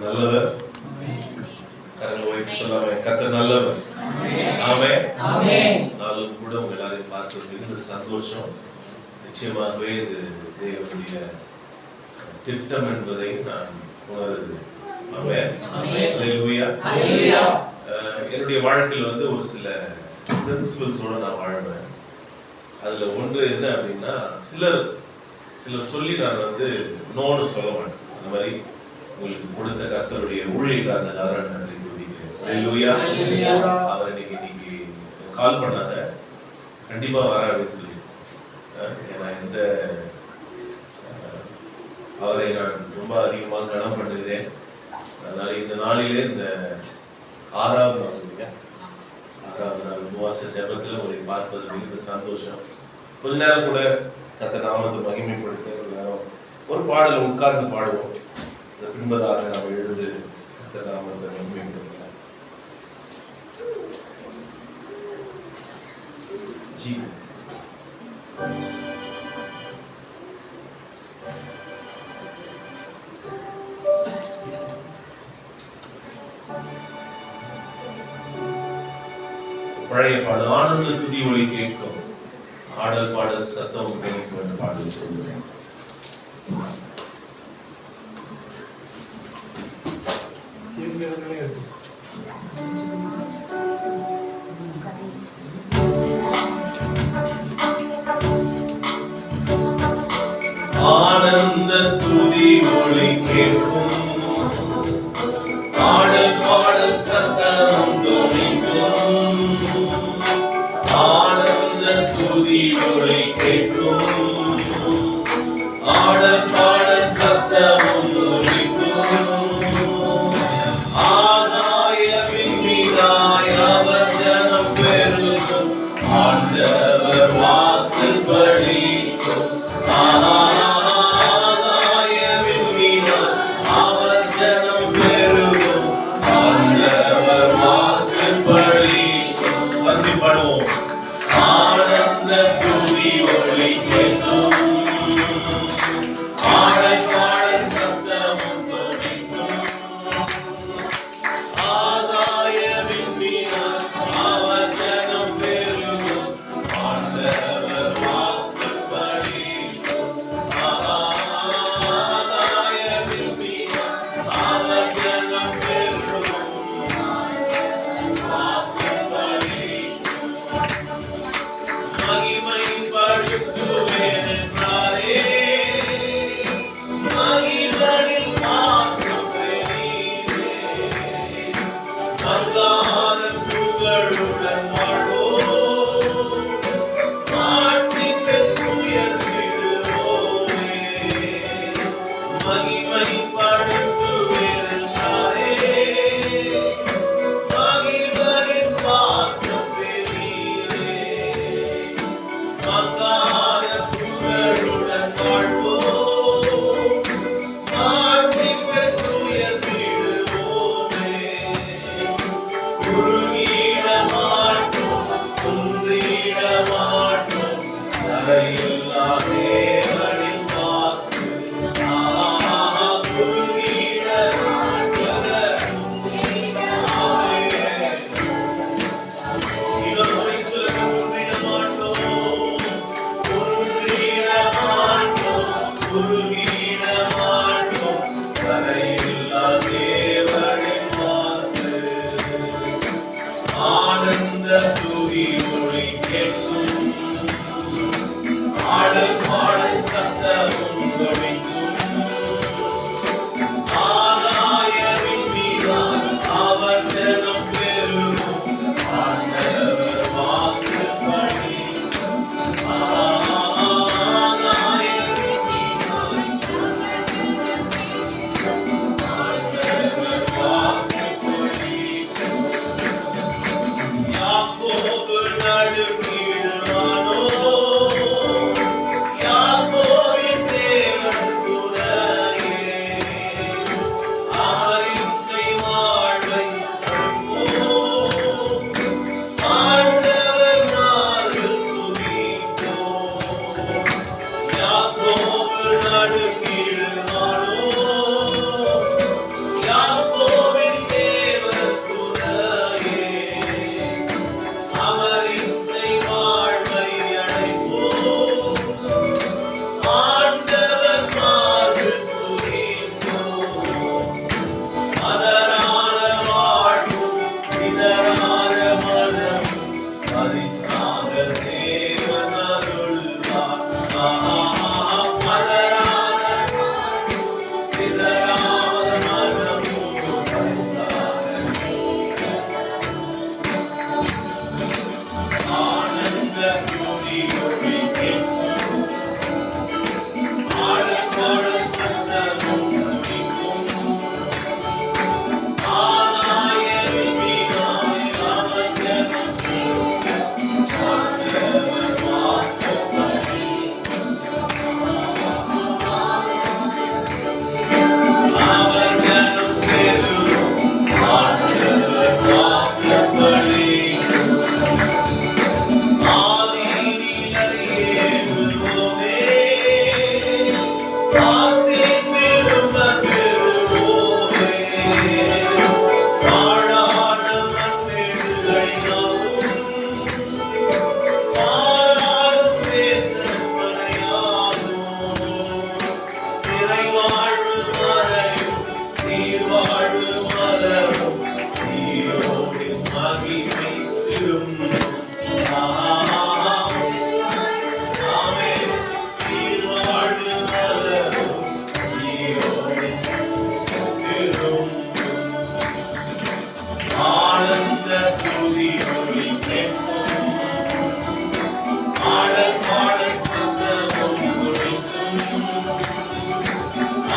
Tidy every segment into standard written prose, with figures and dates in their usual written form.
நல்லவர். கரங்களை உயர்த்தி சொல்லாமே, கர்த்தர் நல்லவர். ஆமென். நாளும் கூட உங்க எல்லாரையும் பார்த்து மிகுந்த சந்தோஷம். நிச்சயமாகவே இது தேவனுடைய திட்டம் என்பதை நான் உணர்கிறேன். ஆமென். அல்லேலூயா. என்னுடைய வாழ்க்கையில் ஒரு சில பிரின்சிபல்ஸோட நான் வாழ்வேன். அதுல ஒன்று என்ன அப்படின்னா, சிலர் சொல்லி நான் நோன்னு சொல்ல மாட்டேன். அந்த மாதிரி உங்களுக்கு கொடுத்த கர்த்தருடைய ஊழியக்காரனுக்காக நான் நன்றி துதிக்கிறேன். அல்லேலூயா. அவர் இன்னைக்கு கால் பண்ணாத, கண்டிப்பா வர அப்படின்னு சொல்லி, ஏன்னா அவரை நான் ரொம்ப அதிகமாக கனம் பண்ணுகிறேன். அதனால இந்த நாளிலே இந்த 6வது நாள் இல்லையா, 6வது நாள் உபவாச ஜெபத்தில் உங்களை பார்ப்பது மிகுந்த சந்தோஷம். கொஞ்ச நேரம் கூட கர்த்தர் நாமத்தை மகிமைப்படுத்த ஒரு பாடல் உட்கார்ந்து பாடுவோம். பின்பதாக நாம் எழுந்து கர்த்தர் நாமத்தை மகிமைப்படுத்தலாம். ஜி பழைய பாடல் ஆனந்த துதி ஒளி கேட்கும், ஆடல் பாடல் சத்தம் கேட்கும் என்ற பாடல் சொல்லுவேன். ஆனந்த துதி ஒளி கேட்கும், ஆடல் பாடல் சத்தம் துணிக்கும். ஆனந்த துதி ஒளி கேட்கும், ஆடல் பாடல் சத்தம் துணிக்கும். ஆகாயவின் மீதாய் அவர் ஜனம் பெருகும், ஆண்டவர் வாக்கு பலிக்கும். ஆகாயவின் மீதாய் அவர் ஜனம் பெருகும், ஆண்டவர் வாக்கு பலிக்கும். வந்து பாடுவோம். ஆனந்த துதி ஒளி கேட்கும், ஆடல் பாடல் சத்தம் துணிக்கும். ஆகாயவின் மீதாய் அவர் ஜனம் பெருகும், ஆண்டவர் வாக்கு பலிக்கும். ஆகாயவின் மீதாய் அவர் ஜனம் பெருகும், வாக்கு பலிக்கும். மகிமைப்படுத்துவேன் என்றாரே, மகிமையில் மாற்றம் பெரியதே. மங்காத புகழுடன் வாழ்வோம், வாழ்த்திப் உயர்த்திடுவோமே. மகிமைப்படுத்துவேன் என்றாரே, மகிமையில் மாற்றம் பெரியதே. மங்காத புகழுடன் வாழ்வோம், வாழ்த்திப் உயர்த்திடுவோமே. குறுகிட மாட்டோம், குன்றிட மாட்டோம், தரையில்லா தேவனின் வாக்கு. குறுகிட ஆனந்த துதி ஒளி கேட்கும், ஆடல் பாடல் சத்தம் துணிக்கும். ஆகாயவின் மீதாய் அவர் ஜனம் பெருகும், ஆண்டவர் வாக்கு பலிக்கும். ஆகாயவின் மீதாய் ஆண்டவர் வாக்கு பலிக்கும். யாக்கோபு நடுங்கிடுவானோ, யாக்கோபின் தேவன் துணையே. அமரிக்கை வாழ்வை அளிப்போம், ஆண்டவர் நாளில் துதிப்போம். யாக்கோபு நடுங்கிடுவானோ, யாக்கோபின் சிறை வாழ்வு மறையும் சீர்வாழ்வு மலரும் சீயோனின் மகிமை திரும்பும். ஆமென். சீர்வாழ்வு மலரும் சீயோனின் திரும்பும். ஆனந்த துதிகளில் கேட்கும் ஆடல் பாடல் சத்தமும் ஒலிக்கும்.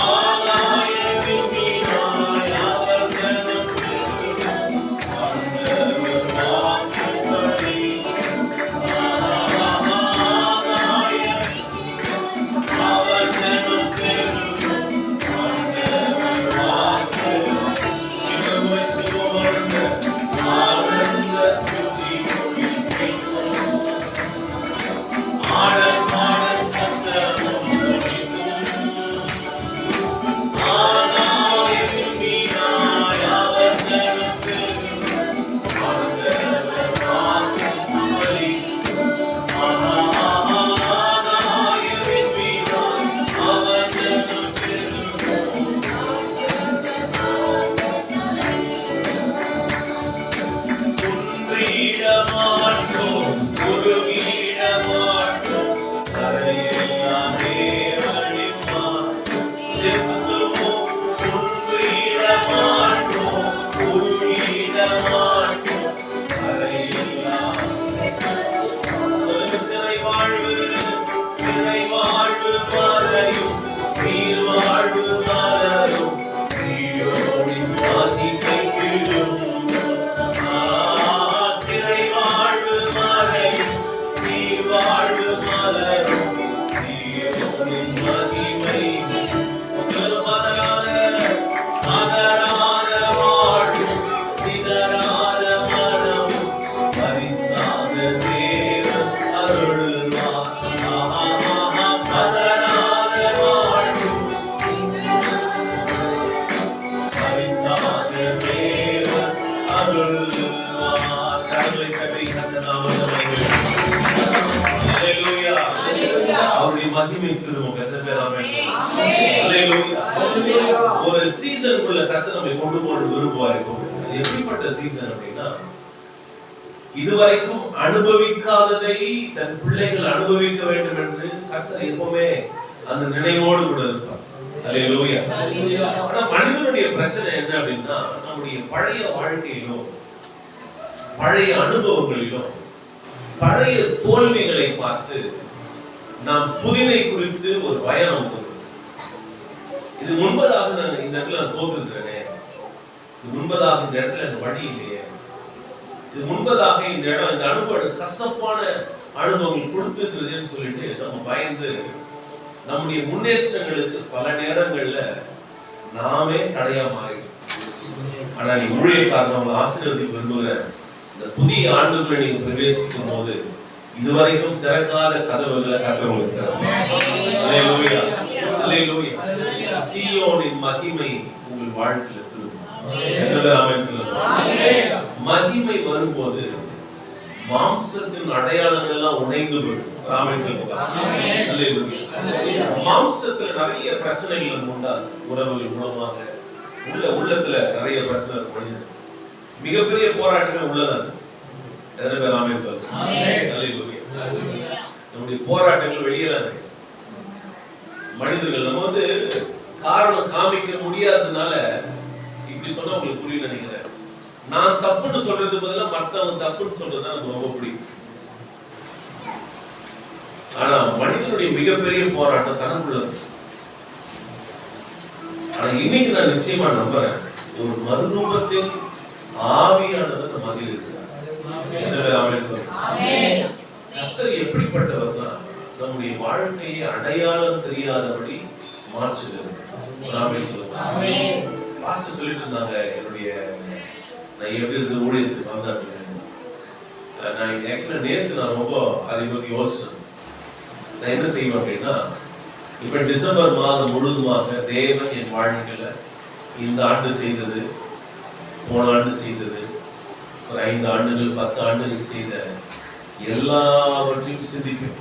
ஆகாய விண்மீனாய் அவர் ஜனம் பெருகும். ஆண்டவர் வாக்குப்படி ஆகாய அவர் ஜனம் பெருகும். ஆண்டவர் வாக்கு ஆனந்த துதிகளில் கேட்கும் ஆடல் பாடல் சத்தமும் ஒலிக்கும். ஆகாய விண்மீனாய் அவர் ஜனம் பெருகும். ஆண்டவர் வாக்குப்படி ஆகாய விண்மீனாய் அவர் ஜனம் பெருகும். குன்றிடமாட்டோம் குறுகிடமாட்டோம் கரையெல்லாம் தேவனின் மாட்டும். சேர்ந்து சொல்லுவோம். குன்றிடமாட்டோம் குறுகிடமாட்டோம் கரையெல்லாம். சொல்லுங்க. சிறை வாழ்வு மறையும் சீர்வாழ்வு மலரும் சீயோனின் மகிமை திரும்பும். சிறை வாழ்வு மறையும் சீர்வாழ்வு மலரும் சீயோனின் மகிமை. மதராத வாழ்வும் சிதறாத மனமும் பரிசாக தேவன் அருள்வார். மதராத வாழ்வும் பரிசாக தேவன் அருள்வார். கடவுளை கட்டி கண்ட நாமத்தை ஹல்லேலூயா. அவருடைய மகிமை திரும்பும். எத்தனை பேர் ஆமென் சொல்லுங்க. ஹல்லேலூயா. ஒரு சீசனுக்குள்ள கர்த்தர் நம்மை கொண்டு போக விரும்புவார். அது எப்படிப்பட்ட சீசன் அப்படின்னா, இதுவரைக்கும் அனுபவிக்காததை தன் பிள்ளைகள் அனுபவிக்க வேண்டும் என்று கர்த்தர் எப்பவுமே அந்த நினைவோடு கூட இருப்பார். ஹல்லேலூயா. ஆனா மனிதனுடைய பிரச்சனை என்ன அப்படின்னா, நம்முடைய பழைய வாழ்க்கையிலும் பழைய அனுபவங்களிலும் பழைய தோல்விகளை பார்த்து நாம் புதிதை குறித்து ஒரு பயம் நமக்கு. இது முன்பதாக நான் இந்த இடத்துல நான் தோத்துருக்கிறேனே, இது முன்பதாக இந்த இடத்துல எனக்கு வழி இல்லையே, இது முன்பதாக இந்த இடம் இந்த அனுபவம் கசப்பான அனுபவங்கள் கொடுத்துருக்கிறதுன்னு சொல்லிட்டு நம்ம பயந்து நம்முடைய முன்னேற்றங்களுக்கு பல நேரங்கள்ல நாமே தடையா மாறிடும். ஆனா நீ ஊழியக்காரன் ஆசீர்வதிக்க விரும்புகிற இந்த புதிய ஆண்டுக்குள்ள நீங்க பிரவேசிக்கும் போது இதுவரைக்கும் திறக்காத கதவுகளை கர்த்தர் அல்லேலூயா. அல்லேலூயா. சீயோனின் மகிமை உங்கள் வாழ்க்கையில திரும்பும். ஆமென் சொல்லுங்க. மகிமை வரும்போது மாம்சத்தின் அடையாளங்கள் எல்லாம் உடைந்து போயிடும். ஆமென் சொல்லுங்க. அல்லேலூயா. மாம்சத்துல நிறைய பிரச்சனைகள் உண்டாது. உறவுகள் மூலமாக உள்ளத்துல நிறைய பிரச்சனை இருக்கும். மிகப்பெரிய போராட்டமே உள்ளதாங்க. எத்தனை பேர் ஆமென் சொல்லுங்க. அல்லேலூயா. நம்முடைய போராட்டங்கள் வெளியில மனிதர்கள் நம்ம காரணம் காமிக்க முடியாததுனால இப்படி சொன்னா உங்களுக்கு புரியல நினைக்கிறேன். நான் தப்புன்னு சொல்றதுக்கு பதிலா மற்றவங்க தப்புன்னு சொல்றது நமக்கு ரொம்ப பிடிக்கும். ஆனா மனிதனுடைய மிகப்பெரிய போராட்டம் தனக்குள்ளது. ஆனா இன்னைக்கு நான் நிச்சயமா நம்புறேன், ஒரு மறுரூபத்தில் ஆவியானவர் நம்ம மத்தியில் இருக்கிறார். கர்த்தர் எப்படிப்பட்டவர்னா நம்முடைய வாழ்க்கையை அடையாளம் தெரியாதபடி மாற்றுகிறது. சொல்லிட்டு இருந்தாங்க, என்னுடைய நான் எப்படி இருந்து ஊழியத்துக்கு வந்தேன். நான் ஆக்சுவலா நேற்று நான் ரொம்ப அதை பத்தி யோசிச்சேன். நான் என்ன செய்வேன் அப்படின்னா, இப்ப டிசம்பர் மாதம் முழுதுமாக தேவன் என் வாழ்க்கையில இந்த ஆண்டு செய்தது, போன ஆண்டு செய்தது, ஒரு 5 ஆண்டுகள் 10 ஆண்டுகள் செய்த எல்லாவற்றையும் சிந்திப்பேன்.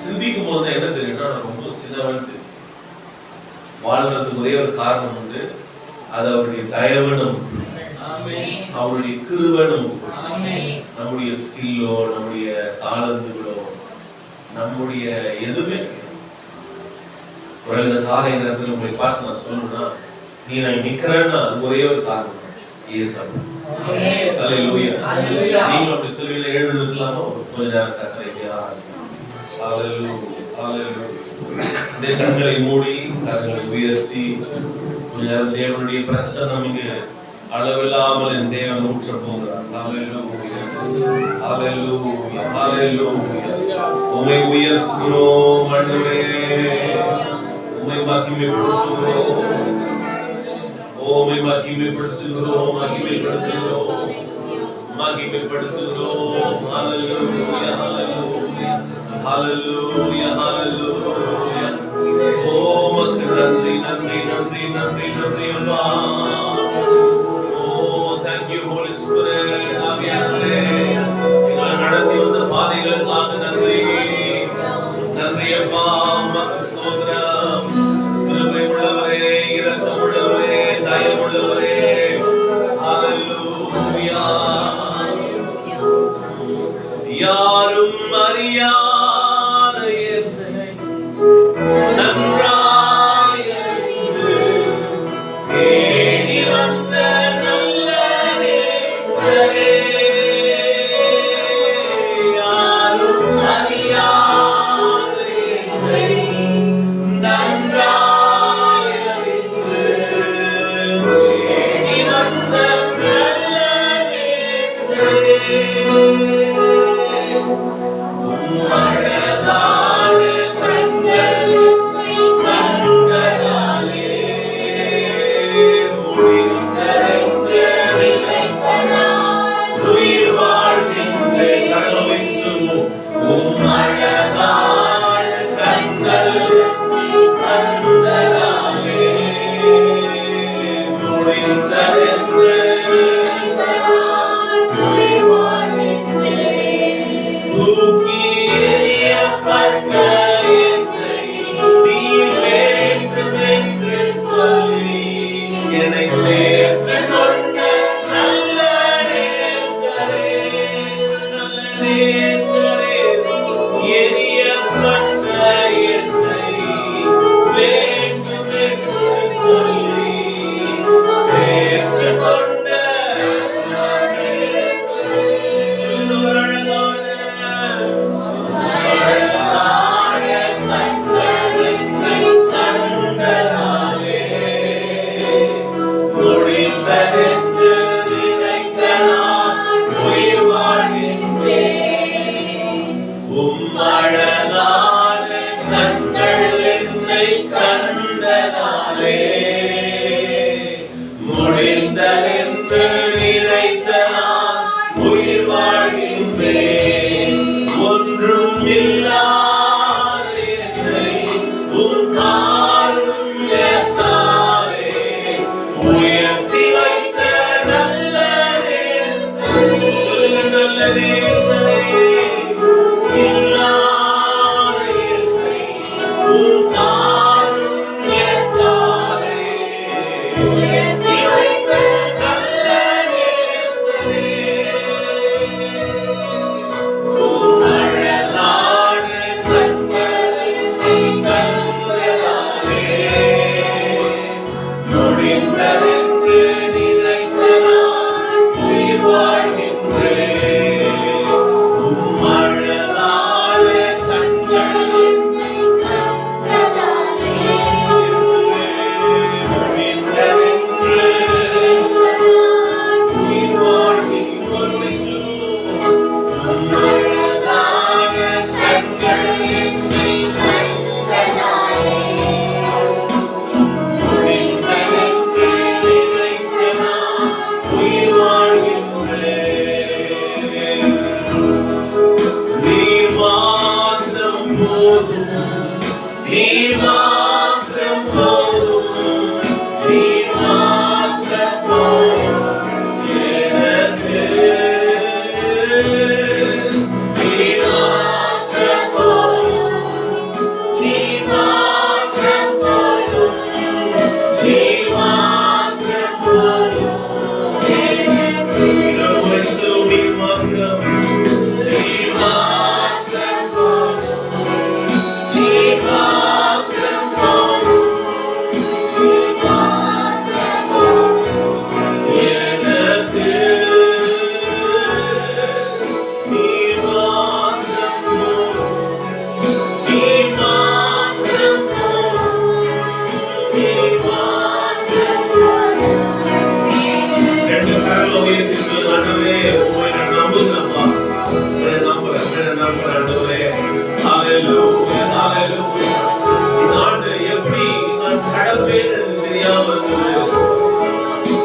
சிந்திக்கும் போது என்ன தெரியும்னா, நான் ரொம்ப சின்னவன் தெரியும். வாழ்றதுக்கு ஒரே ஒரு காரணம் உண்டு, அது அவருடைய தயவு நமக்கு, அவருடைய கிருபை நமக்கு. நம்முடைய ஸ்கில்லோ, நம்முடைய தாளந்துகளோ, நம்முடைய எதுவுமே. இந்த காலை நேரத்தில் உங்களை பார்த்து நான் சொல்லணும்னா, நீ நான் நிக்கிறேன்னா அது ஒரே ஒரு காரணம், இயேசு. அல்லேலூயா. நீங்களும் அப்படி சொல்லுவீங்க, எழுந்திருக்கலாமா? கொஞ்ச நேரம் கர்த்தரை ஆராதிக்கலாம். அல்லேலூயா, அல்லேலூயா. அப்படியே கண்களை மூடி கரங்களை உயர்த்தி கொஞ்ச நேரம் தேவனுடைய பிரசன்னம் இங்கு அளவில்லாமல் என் தேவன் ஊற்ற போகிறார். அல்லேலூயா, அல்லேலூயா, அல்லேலூயா. உம்மை உயர்த்துகிறோம் ஆண்டவரே, உம்மை மகிமைப்படுத்துகிறோம், உம்மை மகிமைப்படுத்துகிறோம், மகிமைப்படுத்துகிறோம், மகிமைப்படுத்துகிறோம். ஹல்லேலூயா, ஹல்லேலூயா, ஹல்லேலூயா, ஹல்லேலூயா. ஓ உமக்கு நன்றி, நன்றி, நன்றி, நன்றி, நன்றி அப்பா. ஓ thank you Holy Spirit. ஆவியானவரே, எங்களை நடத்தி வந்த பாதைகளுக்காக நன்றி, நன்றி அப்பா. உமக்கு ஸ்தோத்திரம். கிருபை உள்ளவரே, இரக்கம் உள்ளவரே, தயவு உள்ளவரே. ஹல்லேலூயா. யாரும் அறியாத என்னை நன்றாய் அறிந்து தேடி வந்த நல்ல நேசரே. யாரும் அறியாத என்னை நன்றாய் அறிந்து தேடி வந்த நல்ல நேசரே.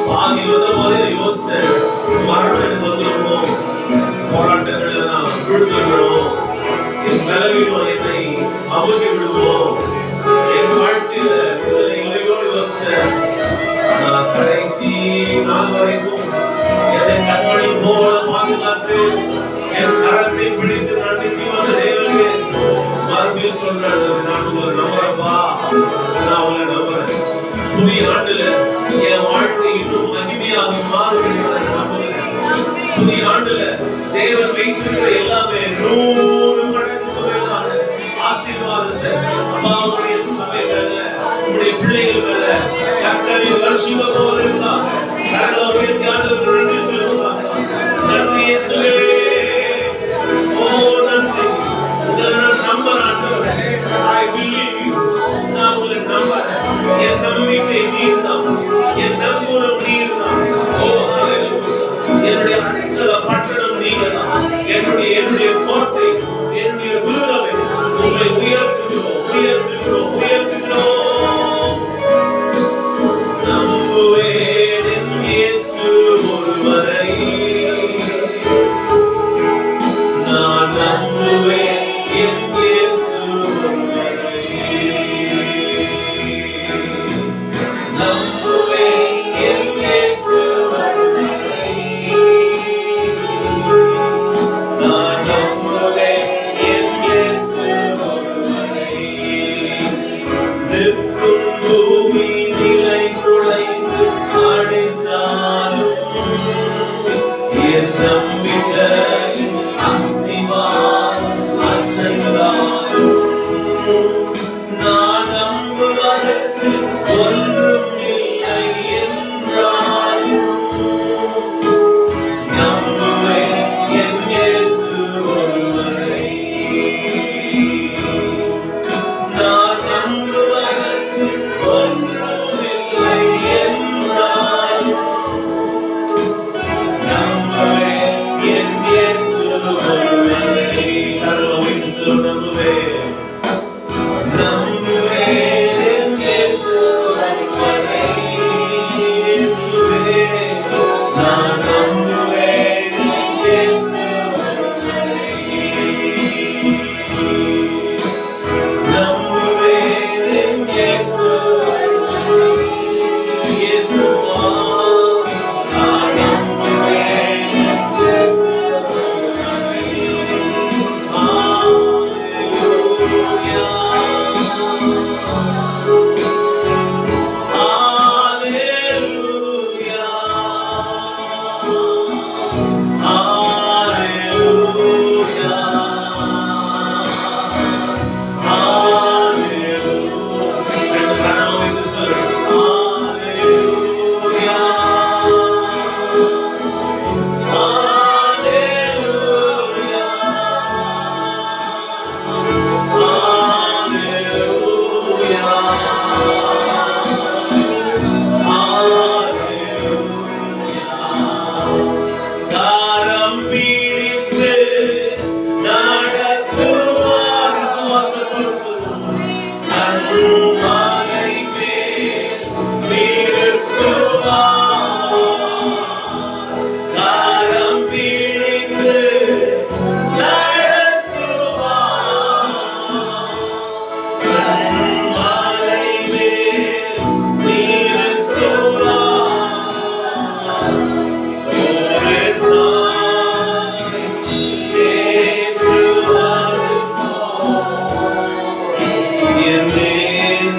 பாதி வந்த போதே யோசித்தேன், மரணம் எனக்கு வந்துருக்கும், போராட்டங்கள் நான் விழுந்து விடும், என் பலவீனம் என்னை அமுக்கி விடுவோம், என் வாழ்க்கையில விடுதலை இல்லையோடு யோசித்தேன். நான் கடைசி நாள் வரைக்கும் என்னை கண்மணி போல பாதுகாத்து என் கரத்தை பிடித்து நடத்தி வந்த தேவனே மறுபடியும் சொல்றாரு, நான் உங்களை நம்புறப்பா, நான் உங்களை நம்புறேன். புதிய ஆண்டுல என் வாழ்க்கை இன்னும் மகிமையாக மாறும் என்பதை நம்புகிறேன். புதிய ஆண்டுல தேவன் வைத்திருக்கிற எல்லாமே 100 மடங்கு மேலான ஆசீர்வாதத்தை அப்பாவுடைய சபை மேல, உங்களுடைய பிள்ளைகள் மேல கர்த்தரை வருஷிக்க போவதற்காக கரங்களை உயர்த்தி ஆண்டவருக்கு நன்றி சொல்லுவாங்க. நன்றி இயேசுவே, ஓ நன்றி. உங்களை நான் நம்புறேன் ஆண்டவரே. I believe you. நான் உங்களை நம்புறேன். என் நம்பிக்கை நீர்தான், என் நம்புறம் நீர்தான். ஓ ஹalleluya. என்னுடைய அடைக்கல பட்டணம் நீங்கதான், என்னுடைய கோட்டை, என்னுடைய குருவை. உங்களை உயர்த்துகிறோம், உயர்த்துகிறோம், உயர்த்துகிறோம். நம்புவேன் என் இயேசு ஒருவரை, நான் நம்புவேன் என் இயேசு ஒருவரை, நம்புவேன் என் இயேசு ஒருவரை, நான் நம்புவேன் என் இயேசு ஒருவரை. நிற்கும் பூமி நிலை குலைந்து அழிந்தாலும் என் நம்பிக்கையின் அஸ்திவாரம் அசைந்தாலும் நான் நம்புவதற்கு ஒன்றும் இல்லை என்றாலும் நம்புவேன் என் இயேசு ஒருவரை, நான் நம்புவதற்கு ஒன்றும் இல்லை என்றாலும் நம்புவேன் என் இயேசு ஒருவரை. கரங்களை உயர்த்தி சொல்லுங்க, நம்புவேன், நம்புவேன் என் இயேசு ஒருவரை. இயேசுவே, நான் நம்புவேன் என் இயேசு ஒருவரை, நம்புவேன் என் இயேசு ஒருவரை. இயேசுவா, நான் நம்புவேன் என் இயேசு ஒருவரை. ஹalleluya, ஹalleluya, ஹalleluya, ஹalleluya. ரெண்டு கரங்களை வைத்து சொல்லுங்க, ஹalleluya, ஹalleluya, கரம் பிடித்து நடத்துவார். விசுவாசத்தோடு சொல்லுங்க, கண்மலை மேல் நிறுத்துவார். கரம் பிடித்து நடத்துவார். கண்மலை மேல் நிறுத்துவார். ஒரு தாய் தேற்றுவது போல் என் நேச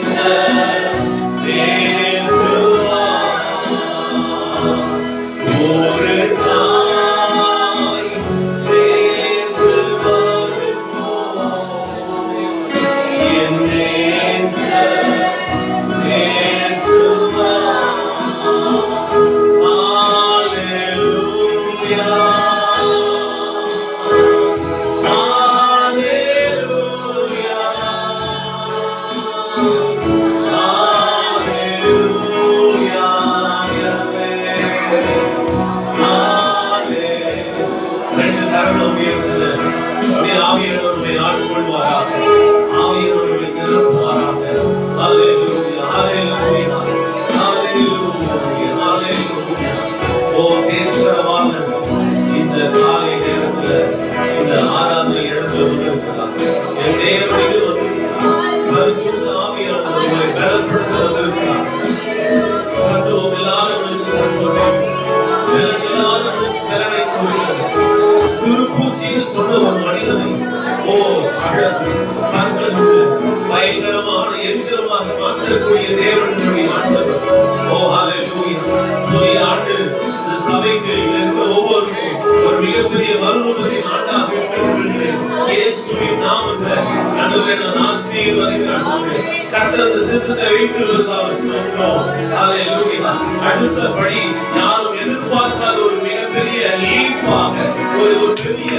கர்த்தர் அந்த சித்தத்தை வைத்திருப்பதாக சொல்கிறோம். ஹalleluya. அடுத்தபடி யாரும் எதிர்பார்க்காத ஒரு மிகப்பெரிய லீப்பாக ஒரு பெரிய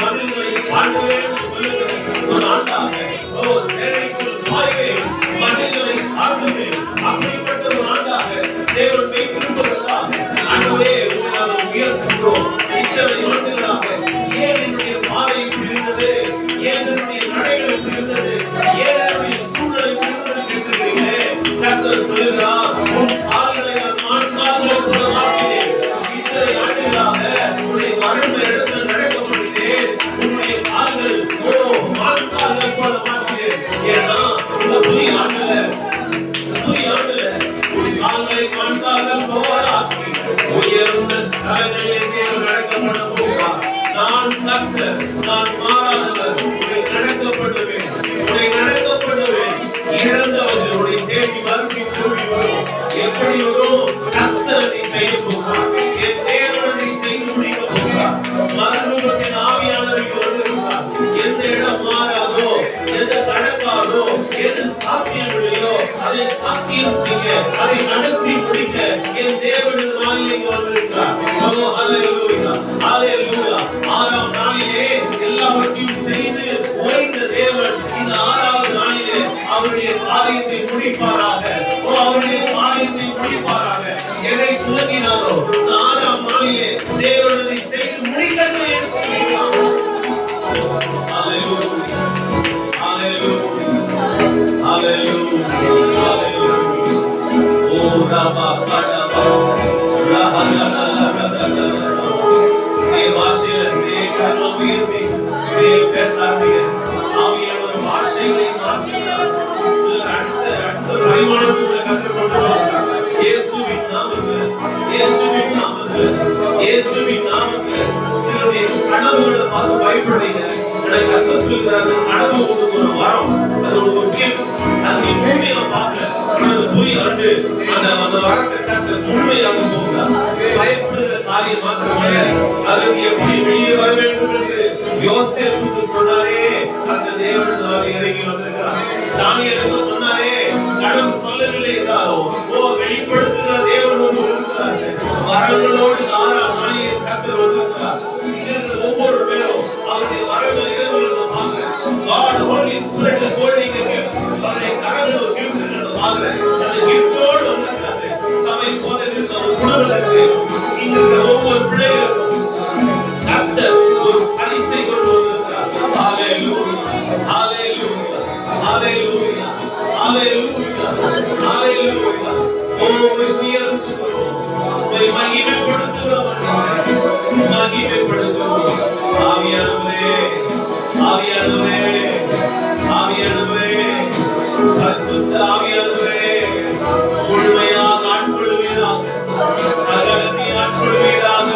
மதில்களை தாண்டுவேன் சொல்லுகிற ஒரு ஆண்டாக சேனைக்குள் பாய்வேன், மதில்களை தாண்டுவேன், அப்படிப்பட்ட ஒரு ஆண்டாக தேவன் வைத்திருப்பதற்காக ஆண்டவரே உம்மை நாங்கள் உயர்த்துகிறோம். இத்தனை ஆண்டுகளாக ஏன் என்னுடைய பாதை இப்படி இருந்தது, ஏன் என்னுடைய நடைகள் இப்படி இருந்தது, ஏன் என்னுடைய சூழ்நிலை இப்படி இருந்தது கேட்கிறீங்களே. கர்த்தர் சொல்லுகிறார், உன் கால்களை நான் கால்களை போல மாற்றினேன். இத்தனை ஆண்டுகளாக உன்னுடைய வறண்ட இடத்தில் நடக்கப்பட்டேன், உன்னுடைய கால்கள் மான் கால்கள் போல மாற்றினேன். ஏன்னா இந்த புதிய ஆண்டுல உன் கால்களை மான் கால்கள் போல ஆக்கி உயர்ந்த ஸ்தலங்களிலே தேவன் நடக்கப்பட போகிறார். நான் கர்த்தர், நான் மாறாதவர், உன்னை நடக்கப்படுவேன், உன்னை நடக்கப்படுவேன். இழந்தவர்கள் உன்னை தேடி மறுபடியும் திரும்பி வரும். எப்படி வரும்? கர்த்தர் அதை செய்ய போகிறார். என் தேவன் அதை செய்து முடிக்க போகிறார். மறுரூபத்தின் ஆவியானவருக்கு வந்திருக்கிறார். எந்த இடம் மாறாதோ, எது நடக்காதோ, எது சாத்தியமில்லையோ அதை சாத்தியம் செய்ய, அதை நடத்தி முடிக்க என் தேவனின் நாளில் இங்கு வந்திருக்கிறார். ஹalleluya, ஹalleluya. ஆறாம் நாளிலே எல்லாவற்றையும் செய்து ஓய்ந்த தேவன் இந்த ஆறாவது நாளிலே அவருடைய காரியத்தை முடிப்பாராக. அவருடைய காரியத்தை முடிப்பாராக. எதை துவங்கினாரோ இந்த ஆறாம் நாளிலே தேவன் அதை செய்து முடிக்கவே சொல்கிறார். ஹalleluya, ஹalleluya, ஹalleluya, ஹalleluya. ஓ ராபா கடபா ரஹலலல பேசாதீங்க. ஆவியானவர் பாஷைகளை மாற்றினார். சிலர் அடுத்த பரிமாணத்துக்குள்ள கற்றுக் கொண்டு வருகிறார். இயேசுவின் நாமத்தில், இயேசுவின் நாமத்தில், இயேசுவின் நாமத்தில் சிலருடைய கனவுகளை பார்த்து பயப்படுறீங்க. எனக்கு கர்த்தர் சொல்கிறாரு, கனவு உங்களுக்கு ஒரு வரம், அது ஒரு கிஃப்ட். அது முழுமையா பார்க்கல, அது போய் ஆண்டு அந்த வரத்தை கர்த்தர் முழுமையாக போகிறார். பயப்படுகிற காரியம் மாத்திரமல்ல, அதுக்கு எப்படி வெளியே வர வேண்டும் என்று யோசேப்புக்கு சொன்னாரே, அந்த தேவன் இறங்கி வந்திருக்கிறார். தானியேலுக்கு சொன்னாரே, கடன் சொல்லவில்லை என்றாரோ வெளிப்படுத்துகிற தேவன் ஒன்று இருக்கிறார். வரங்களோடு ஆறாம் நாளிலே கர்த்தர் வந்திருக்கிறார். ஒவ்வொரு பேரும் அவருடைய வரங்கள் இரவுகளை பார்க்கிறேன். God Holy Spirit is holding a gift. அவருடைய கரங்கள் ஒரு gift இருக்கிறத பார்க்கிறேன். அந்த giftோடு வந்திருக்கிறாரு. சபை போதகருக்கு, அவர் குடும்பத்திற்கு, இங்க இருக்கிற ஒவ்வொரு பிள்ளைகளுக்கும் கர்த்தர் ஒரு பரிசை கொண்டு வந்திருக்கிறார். ஹalleluya, ஹalleluya, ஹalleluya, ஹalleluya, ஹalleluya. உம்மை உயர்த்துகிறோம், உம்மை மகிமைப்படுத்துகிறோம், மகிமைப்படுத்துகிறோம். ஆவியானவரே, ஆவியானவரே, ஆவியானவரே, பரிசுத்த ஆவியானவரே, முழுமையாக ஆட்கொள்வீராக, சகலத்தை ஆட்கொள்வீராக.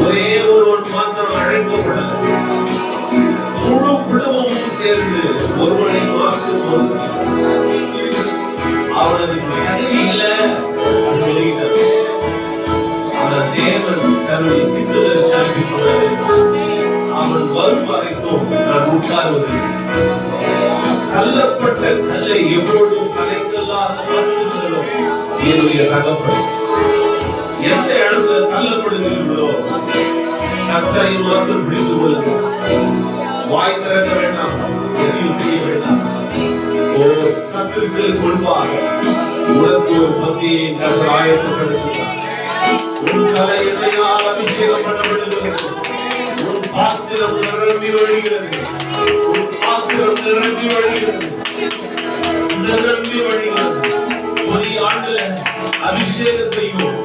ஒரே ஒருவன் மாத்திரம் அழைக்கப்படல, முழு குடும்பமும் சேர்ந்து ஒருவனை மாற்றும் அவனது தகுதி இல்லை. அவன் தேவன் தன்னுடைய திட்டத்தை செலுத்தி சொன்னாரு, அவன் வரும் வரைக்கும் நான் உட்காருவது. தள்ளப்பட்ட கல்லை எப்பொழுதும் கலைக்கல்லாக மாற்றுகிறோம் என்னுடைய தகப்பன். எந்த இடத்துல தள்ளப்படுகிறீர்களோ கர்த்தரை மாத்திரம் பிடித்துக் கொள்ளுங்கள். வாய் திறக்க வேண்டாம், எதையும் செய்ய வேண்டாம். சத்துருக்களுக்கு முன்பாக உனக்கு ஒரு பந்தியை கர்த்தர் ஆயத்தப்படுத்துகிறார். உன் தலை எண்ணெயால் அபிஷேகம் பண்ணப்படுகிறது. உன் பாத்திரம் நிரம்பி வழிகிறது. உன் பாத்திரம் நிரம்பி வழிகிறது. நிரம்பி வழிகிறது. புதிய ஆண்டுல அபிஷேகத்தையும்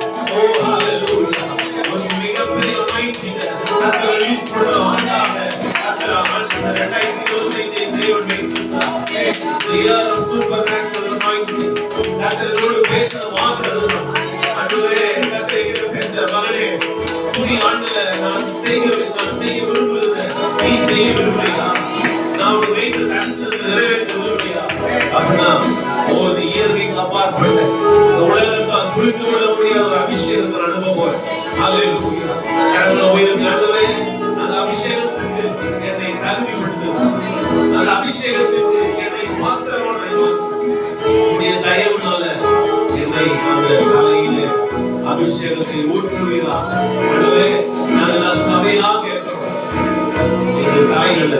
ஒரு மிகப்பெரிய கர்த்தர் ரிலீஸ் பண்ண ஆண்டாக கர்த்தர் 2025 தேவன் வைத்திருக்கிறார். The year of supernatural anointing. கர்த்தரோடு பேச வாங்குறது. ஆண்டவரே கர்த்தரே பேச மகனே, புதிய ஆண்டுல நான் செய்ய விரும்புகிறத நீ செய்ய விரும்புகிறீயா? நான் உனக்கு வைத்த தரிசனத்தை நிறைவேற்ற விரும்புகிறீயா? அப்படின்னா ஒரு இயற்கைக்கு அப்பாற்பட்ட இந்த உலகத்தால் புரிந்து கொள்ள முடியாத ஒரு அபிஷேகத்தை அனுபவ போறேன். ஹல்லேலூயா. ஆண்டவரே அந்த அபிஷேகத்துக்கு என்னை தகுதிப்படுத்தும். அந்த அபிஷேகத்துக்கு என்னை பாத்திரமாய் மாற்றும். உம்முடைய தயவுனால என்னை அந்த தலையிலே அபிஷேகத்தை ஊற்றுவீராக. ஆண்டவரே நாங்கள் சபையாக கேட்கிறோம். எங்கள் தாய்கள்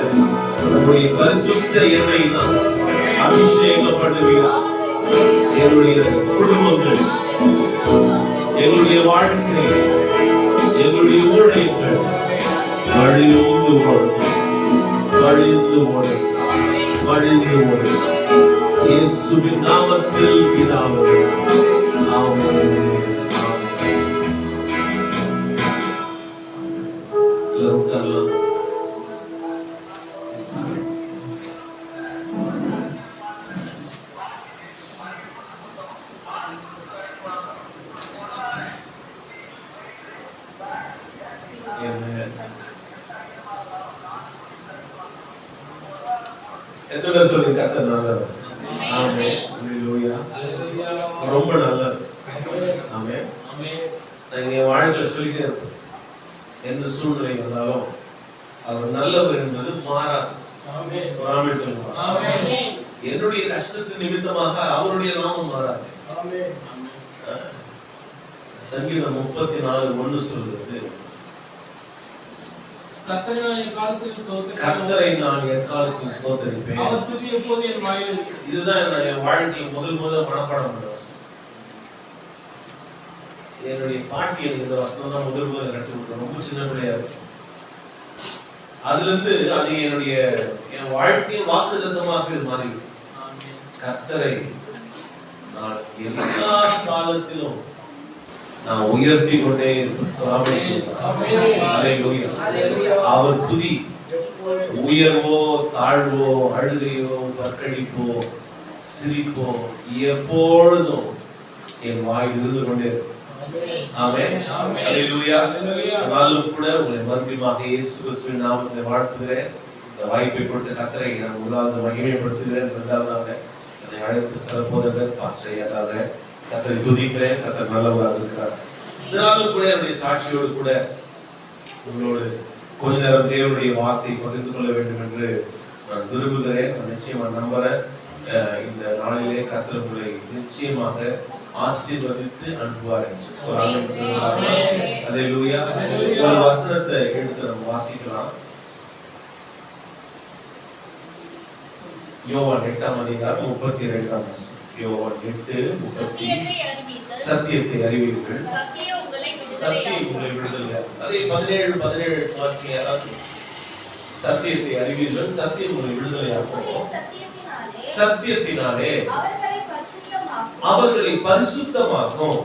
உம்முடைய பரிசுத்த எண்ணெய் தான் அபிஷேகம் பண்ணுவீராக. எங்களுடைய குடும்பங்கள், எங்களுடைய வாழ்க்கை, எங்களுடைய ஊழியர்கள் வழிந்து ஓடும், வழிந்து ஓடும், வழிந்து ஓடும். இயேசுவின் நாமத்தில் பிதாவே, ஆமென். எல்லாரும் உட்காரலாம். எத்தனை சொல்லி கர்த்தர் நல்லவர். ஆமென். ஹல்லேலூயா. ரொம்ப நல்லவர். ஆமென். நான் என் வாழ்க்கையில சொல்லிட்டே இருப்பேன், எந்த சூழ்நிலை வந்தாலும் அவர் நல்லவர் என்பது மாறாது. ஆமென் சொல்லுவாங்க. என்னுடைய கஷ்டத்தின் நிமித்தமாக அவருடைய நாமம் மாறாது. சங்கீதம் 34:1 சொல்கிறது, கர்த்தரை நான் எக்காலத்தில் ஸ்தோத்திரிப்பேன். இதுதான் என் வாழ்க்கையில் முதல் மனப்பாடம் பண்ண வசனம். என்னுடைய பாட்டியல் இந்த வசனம் தான் முதல் கட்டி விட்டோம். ரொம்ப சின்ன பிள்ளையா இருக்கும். அதுல இருந்து அது என் வாழ்க்கையின் வாக்குத்தத்தமாக இது மாறிவிடும். கர்த்தரை நான் எல்லா காலத்திலும் நான் உயர்த்தி கொண்டே இருப்பேன். அவர் துதி உயர்வோ தாழ்வோ அழுகையோ பற்கடிப்போ சிரிப்போ எப்பொழுதும் என் வாயில் இருந்து கொண்டே இருக்கும். ஆமென். ஹல்லேலூயா. ஆனாலும் கூட உங்களை மறுபடியும் இயேசு கிறிஸ்துவின் நாமத்தில் வாழ்த்துகிறேன். இந்த வாய்ப்பை கொடுத்த கர்த்தரை நான் முதலாவது மகிமைப்படுத்துகிறேன். இரண்டாவதாக என்னை அழைத்து சிறப்போதவர் பாஸ்டர் ஐயாக்காக கர்த்தரை துதிக்கிறேன். கர்த்தர் நல்லவராக இருக்கிறார். இதனாலும் கூட என்னுடைய சாட்சியோடு கூட உங்களோடு கொஞ்ச நேரம் தேவனுடைய வார்த்தை பகிர்ந்து கொள்ள வேண்டும் என்று நான் விரும்புகிறேன். நான் நிச்சயமா நம்புறேன். இந்த நாளிலே கர்த்தர் உங்களை நிச்சயமாக ஆசீர்வதித்து அனுப்புவார் என்று ஒரு ஆமென் சொல்லுவாங்க. ஹல்லேலூயா. ஒரு வசனத்தை எடுத்து நம்ம வாசிக்கலாம். யோவான் 8:32 யோவான் 8:30 சத்தியத்தை அறிவீர்கள், சத்தியம் உங்களை விடுதலையாக்கும். அதே 17 வாசிங்க. சத்தியத்தை அறிவீர்கள், சத்தியம் உங்களை விடுதலையாக்கும். சத்தியத்தினாலே அவர்களை பரிசுத்தமாக்கும்.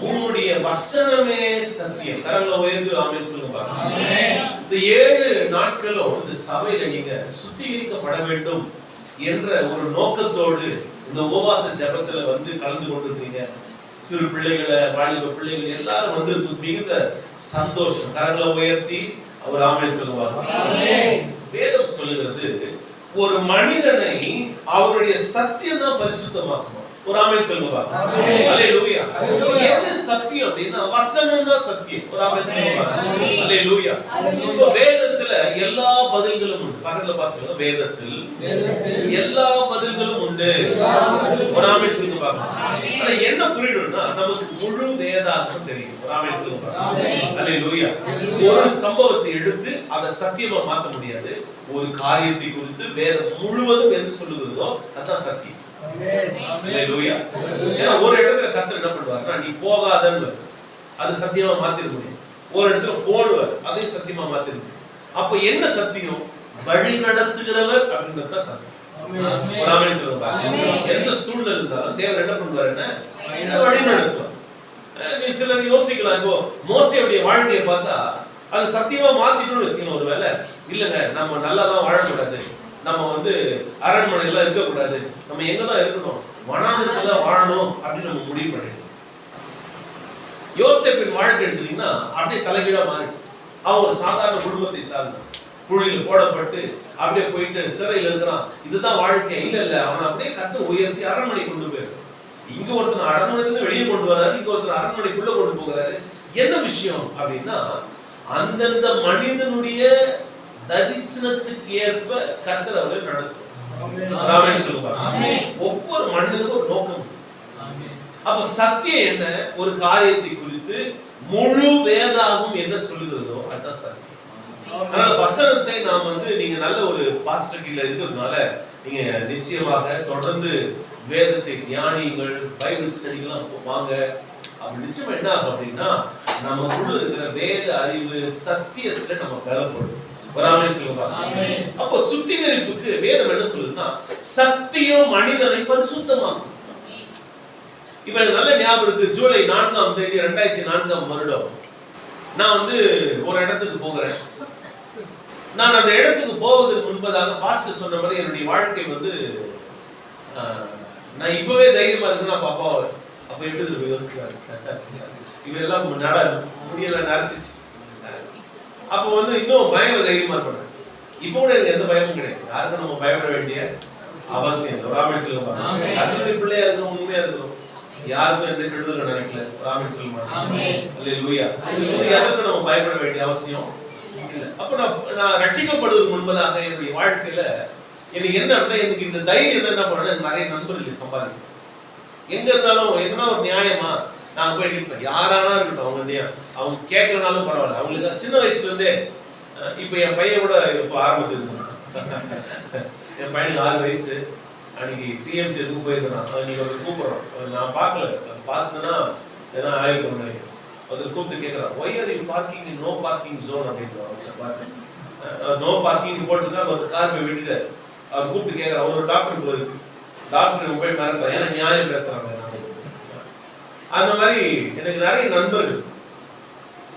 உம்முடைய வசனமே சத்தியம். கரங்களை உயர்த்தி ஆமென் சொல்லுங்க. இந்த 7 நாட்களும் இந்த சபையில நீங்க சுத்திகரிக்கப்பட வேண்டும் என்ற ஒரு நோக்கத்தோடு இந்த உபவாச ஜெபத்துல வந்து கலந்து கொண்டிருக்கீங்க. சிறு பிள்ளைகளை, வாலிப பிள்ளைகள் எல்லாரும் வந்து மிகுந்த சந்தோஷம். கரங்களை உயர்த்தி அவர் ஆமென் சொல்லுவார். வேதம் சொல்லுகிறது, ஒரு மனிதனை அவருடைய சத்தியம் தான் பரிசுத்தமாக்கும். ஒரு ஆமென் சொல்லுவார். அல்லேலூயா. எது சத்தியம் அப்படின்னா வசனம் தான் சத்தியம். ஒரு ஆமென் சொல்லுவார். அல்லேலூயா. இப்போ வேதத்துல எல்லா பதில்களும் உண்டு. பக்கத்துல பார்த்து சொல்லுங்க, வேதத்தில் எல்லா பதில்களும் உண்டு. ஒரு ஆமென் சொல்லுவார். ஆனா என்ன புரியணும்னா நமக்கு முழு வேதாகம் தெரியும். ஒரு ஆமென் சொல்லுவார். அல்லேலூயா. ஒரு சம்பவத்தை எடுத்து அதை சத்தியமா மாற்ற முடியாது. ஒரு காரியத்தை குறித்து வேதம் முழுவதும் எது சொல்லுகிறதோ அதான் சத்தியம். அல்லேலூயா. ஏன்னா ஒரு இடத்துல கர்த்தர் என்ன பண்ணுவாருன்னா, நீ போகாதன்னு அது சத்தியமா மாத்திர முடியும். ஒரு இடத்துல போடுவார், அதையும் சத்தியமா மாத்திர முடியும். அப்ப என்ன சத்தியம்? வழி நடத்துகிறவர் அப்படின்றது தான் சத்தியம். ஒரு ஆமென் சொல்லுங்க. எந்த சூழ்நிலை இருந்தாலும் தேவன் என்ன பண்ணுவார்? என்ன வழி நடத்துவார். நீ சிலர் யோசிக்கலாம், இப்போ மோசேயுடைய வாழ்க்கையை பார்த்தா அது சத்தியமா மாத்திட்டோம்னு வச்சுக்கணும். ஒரு வேலை இல்லைங்க, நம்ம நல்லா தான் வாழக்கூடாது, நம்ம வந்து அரண்மனையில இருக்கக்கூடாது, நம்ம எங்கதான் இருக்கணும், வனாந்தரத்துல வாழணும் அப்படின்னு நம்ம முடிவு பண்ணிடுவோம். யோசேப்பின் வாழ்க்கை எடுத்தீங்கன்னா அப்படியே தலைகீழா மாறி, அவன் ஒரு சாதாரண குடும்பத்தை சார்ந்த குழியில் போடப்பட்டு அப்படியே போயிட்டு சிறையில் இருக்கிறான். இதுதான் வாழ்க்கை. இல்ல அவன் அப்படியே கத்த உயர்த்தி அரண்மனை கொண்டு போயிரு. இங்க ஒருத்தர் அரண்மனையிலிருந்து வெளியே கொண்டு வர்றாரு, இங்க ஒருத்தர் அரண்மனைக்குள்ள கொண்டு போகிறாரு. என்ன விஷயம் அப்படின்னா, அந்தந்த மனிதனுடைய தரிசனத்துக்கு ஏற்ப கர்த்தர் அவரை நடத்துவார். ஒவ்வொரு மனிதனுக்கும் ஒரு நோக்கம். அப்ப சத்தியம் என்ன? ஒரு காரியத்தை குறித்து முழு வேதாகம் என்ன சொல்லுகிறதோ அதுதான் சத்தியம். அதனால வசனத்தை நாம் வந்து, நீங்க நல்ல ஒரு பாஸ்டர்ல இருக்கிறதுனால நீங்க நிச்சயமாக தொடர்ந்து வேதத்தை தியானியுங்கள், பைபிள் ஸ்டடிலாம் வாங்க. அப்படி நிச்சயம் என்ன ஆகும் அப்படின்னா, நமக்குள்ள இருக்கிற வேத அறிவு சத்தியத்துல நம்ம பலப்படும். அப்போ சுத்திகரிப்புக்கு வேதம் என்ன சொல்லுதுன்னா, சத்தியம் மனிதனை பரிசுத்தமாக்கும். இப்ப எனக்கு நல்ல ஞாபகம் இருக்கு, ஜூலை 4ஆம் தேதி 2004ஆம் வருடம் நான் வந்து ஒரு இடத்துக்கு போகிறேன். நான் அந்த இடத்துக்கு போவதற்கு முன்பதாக பாஸ்டர் சொன்ன மாதிரி என்னுடைய வாழ்க்கை வந்து, நான் இப்பவே தைரியமா இருக்குன்னா பாப்பா அப்ப எப்படி யோசிக்கிறாரு, இவெல்லாம் முடியல நரைச்சிச்சு. அப்போ வந்து இன்னும் பயங்கர தைரியமா இருப்பேன். இப்போ கூட எனக்கு எந்த பயமும் கிடையாது. யாருக்கும் நம்ம பயப்பட வேண்டிய அவசியம். ராமன் சொல்லுவாங்க, கர்த்தருடைய பிள்ளையா இருக்கிறோம், உண்மையா இருக்கிறோம், யாருக்கும் எந்த கெடுதலும் நினைக்கல. ராமன் சொல்லுவாங்க. அல்லேலூயா. யாருக்கும் நம்ம பயப்பட வேண்டிய அவசியம் இல்லை. அப்போ நான் ரட்சிக்கப்படுவதற்கு முன்பதாக என்னுடைய வாழ்க்கையில எனக்கு என்ன அப்படின்னா, எனக்கு இந்த தைரியம் என்ன பண்ண, நிறைய நண்பர்கள் சம்பாதிக்கும். எங்க இருந்தாலும் எங்கன்னா ஒரு நியாயமா நான் போய் நிற்பேன். யாரானா இருக்கட்டும், அவங்க கேட்கறனாலும் பரவாயில்ல. அவங்களுக்கு சின்ன வயசுல இருந்தே, இப்ப என் பையன் கூட இப்ப ஆரம்பிச்சிருக்கான். என் பையனுக்கு 6 வயசு. அன்னைக்கு சிஎம்சி எதுக்கு போயிருக்கான். நீங்க ஒரு கூப்பிடுறோம், நான் பார்க்கல, பார்த்தேன்னா ஏன்னா ஆயிருக்கும். அதில் கூப்பிட்டு கேட்கறான், why are you parking in no parking zone அப்படின்றான். பார்த்து நோ பார்க்கிங் போட்டுருக்கா, ஒரு கார் போய் விட்டுட்டார். அவர் கூப்பிட்டு கேட்கறான், அவர் ஒரு டாக்டர் போயிருக்கு. டாக்டர் போய் மிரட்டுறான், ஏன்னா நியாயம் பேசுறாங்க. அந்த மாதிரி எனக்கு நிறைய நண்பர்கள்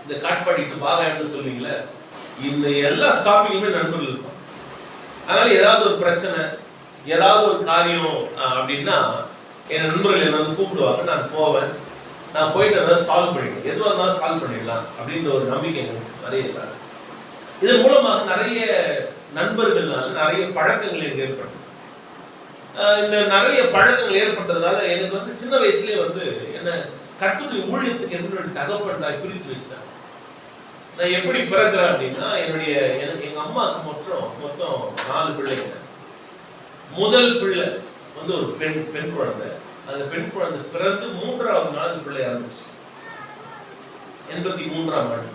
இந்த காட்பாடிட்டு பாகாயம்னு சொல்லுவீங்களே, இந்த எல்லா ஸ்டாப்பிங்குமே நண்பர்கள் இருக்கும். அதனால ஏதாவது ஒரு பிரச்சனை, ஏதாவது ஒரு காரியம் அப்படின்னா என் நண்பர்கள் என்ன வந்து கூப்பிடுவாங்க. நான் போவேன். நான் போயிட்டு அதை சால்வ் பண்ணிடுவேன். எதுவாக இருந்தாலும் சால்வ் பண்ணிடலாம் அப்படின்ற ஒரு நம்பிக்கை எனக்கு நிறைய இருக்காது. இதன் மூலமாக நிறைய நண்பர்கள்னால நிறைய பழக்கங்கள் எனக்கு ஏற்பட்டது. இந்த நிறைய பழக்கங்கள் ஏற்பட்டதுனால எனக்கு வந்து சின்ன வயசுலேயே வந்து என்ன கர்த்தருடைய ஊழியத்துக்கு என்னுடைய தகப்பன் பிரித்து வச்சுட்டாங்க. நான் எப்படி பிறக்கிறேன் அப்படின்னா, எனக்கு எங்க அம்மாவுக்கு மொத்தம் 4 பிள்ளைங்க. முதல் பிள்ளை வந்து ஒரு பெண் குழந்தை. அந்த பெண் குழந்தை பிறந்து 3ஆவது நாள் அந்த பிள்ளை இறந்துச்சு, 83ஆம் ஆண்டு.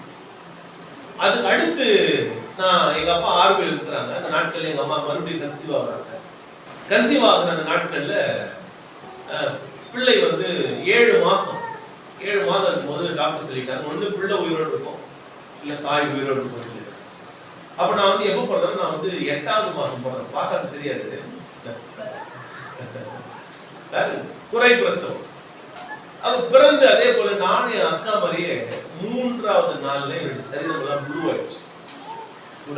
அதுக்கு அடுத்து நான் எங்க அப்பா ஆர்மியில் இருக்கிறாங்க. அந்த நாட்கள்ல எங்க அம்மா மறுபடியும் கன்சீவ் ஆகுறாங்க. கன்சீவ் ஆகுற அந்த நாட்கள்ல பிள்ளை வந்து 7 மாதம் இருக்கும்போது டாக்டர் சொல்லிட்டாங்க, ஒன்று பிள்ளை உயிரோடு இருக்கும், இல்லை தாய் உயிரோடு இருக்கும் சொல்லிட்டாங்க. அப்போ நான் வந்து எப்போ பிறந்தேன், நான் வந்து 8ஆவது மாதம் பிறந்தேன். பார்த்தாட்டு தெரியாது, குறை பிரசவம். அப்போ பிறந்து அதே போல நானும் என் அக்கா மாதிரியே 3ஆவது நாள்ல என்னுடைய சரீரம் எல்லாம் உருவாயிடுச்சு.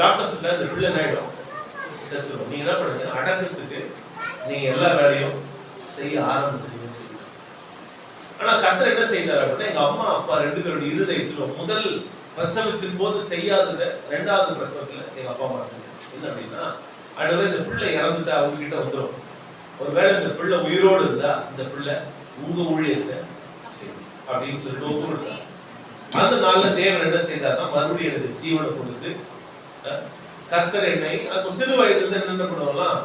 டாக்டர் சொல்லிட்டாங்க, இந்த பிள்ளை நாயிடும், செத்துடும். நீங்க என்ன பண்ணுங்க, அடக்கத்துக்கு நீங்க எல்லா வேலையும் செய்ய ஆரம்பிச்சிருங்கன்னு சொல்லிட்டாங்க. ஆனா கர்த்தர் என்ன செய்தார் அப்படின்னா, எங்க அம்மா அப்பா 2 பேருடைய இருதயத்திலும் முதல் பிரசவத்தின் போது செய்யாததை 2வது பிரசவத்துல எங்க அப்பா அம்மா செஞ்சாங்க. என்ன அப்படின்னா, ஆண்டவரே இந்த பிள்ளை இறந்துட்டா அவங்க கிட்ட வந்துடும், ஒருவேளை இந்த பிள்ளை உயிரோடு இருந்தா இந்த பிள்ளை உங்க ஊழியத்தை செய்யும் அப்படின்னு சொல்லிட்டு ஒப்புக்கிட்டாங்க. அந்த நாள்ல தேவன் என்ன செய்தார்னா, மறுபடியும் எனக்கு ஜீவனை கொடுத்து கர்த்தர் என்னை அது சிறு வயதுல என்ன பண்ணுவோம்லாம்,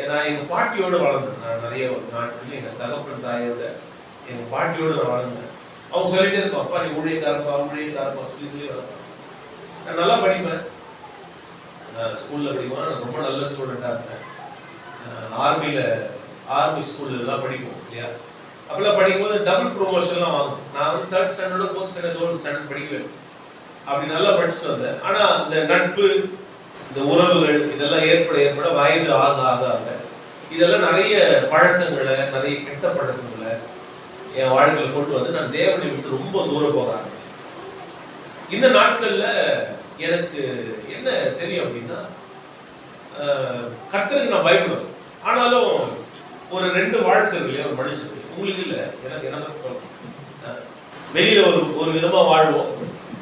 நான் எங்க பாட்டியோட வளர்ந்தேன். நான் நிறைய நாட்கள் எங்க தகப்பன் தாயோட எங்க பாட்டியோட நான் வளர்ந்தேன். அவங்க சொல்லிட்டே இருப்பா, அப்பா நீ ஊழியக்காரப்பா சொல்லி வளர்ப்பேன். நான் நல்லா படிப்பேன், ஸ்கூல்ல படிப்பேன். நான் ரொம்ப நல்ல ஸ்டூடெண்டா இருப்பேன். ஆர்மி ஸ்கூல்ல எல்லாம் படிப்போம் இல்லையா, அப்பெல்லாம் படிக்கும்போது டபுள் ப்ரொமோஷன்லாம் வாங்கும். நான் வந்து 3rd ஸ்டாண்டர்டோ 4th standard 3rd standard படிக்குவேன். அப்படி நல்லா படிச்சுட்டு வந்தேன். ஆனா இந்த நட்பு, இந்த உறவுகள் இதெல்லாம் ஏற்பட வயது ஆக ஆக ஆக இதெல்லாம் நிறைய பழக்கங்களை, நிறைய கெட்ட பழக்கங்களை என் வாழ்க்கையில கொண்டு வந்து நான் தேவனை விட்டு ரொம்ப தூரம் போக ஆரம்பிச்சேன். இந்த நாட்கள்ல எனக்கு என்ன தெரியும் அப்படின்னா, கர்த்தருக்கு நான் பயப்படுவேன். ஆனாலும் ஒரு 2 வாழ்க்கை இருக்கு இல்லையா ஒரு மனுஷனுக்கு, உங்களுக்கு இல்லை எனக்கு என்ன பத்தி சொல்றேன். வெளியில ஒரு விதமா வாழ்வோம்,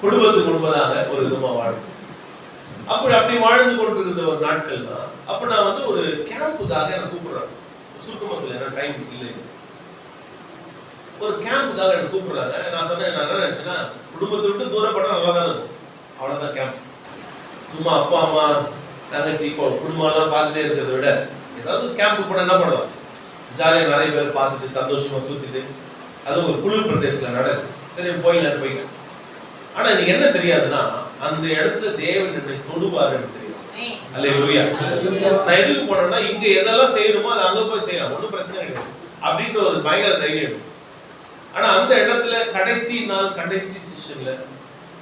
குடும்பத்துக்கு முன்பதாக ஒரு விதமா வாழ்வோம். அப்படி வாழ்ந்து கொண்டிருந்த ஒரு நாட்கள் தான். அப்ப நான் வந்து ஒரு கேம்புக்காக என்ன கூப்பிடுறாங்க, சுருக்கமா சொல்ல ஏன்னா டைம் இல்லை, ஒரு கேம்புக்காக என்ன கூப்பிடுறாங்க. நான் சொன்னேன், நான் என்ன நினைச்சேன்னா, குடும்பத்தை விட்டு தூரப்பட நல்லா தான் இருக்கும், அவ்வளவுதான் கேம்ப். சும்மா அப்பா அம்மா தங்கச்சி குடும்பம் எல்லாம் பார்த்துட்டே இருக்கிறத விட ஏதாவது கேம்புக்கு போனா என்ன பண்ணலாம், ஜாலியாக நிறைய பேர் பார்த்துட்டு சந்தோஷமா சுத்திட்டு, அதுவும் ஒரு குளிர் பிரதேசத்துல நடக்குது. சரி போயிடலாம் போயிட்டேன். ஆனா எனக்கு என்ன தெரியாதுன்னா, அந்த இடத்துல தேவன் என்னை தொடுவாருன்னு தெரியும். அல்லேலூயா. நான் எதுக்கு போனேன்னா, இங்க எதெல்லாம் செய்யணுமோ அதை அங்க போய் செய்யலாம், ஒன்றும் பிரச்சனை கிடையாது அப்படின்ற ஒரு பயங்கர தைரியம். ஆனா அந்த இடத்துல கடைசி நாள் கடைசி செஷன்ல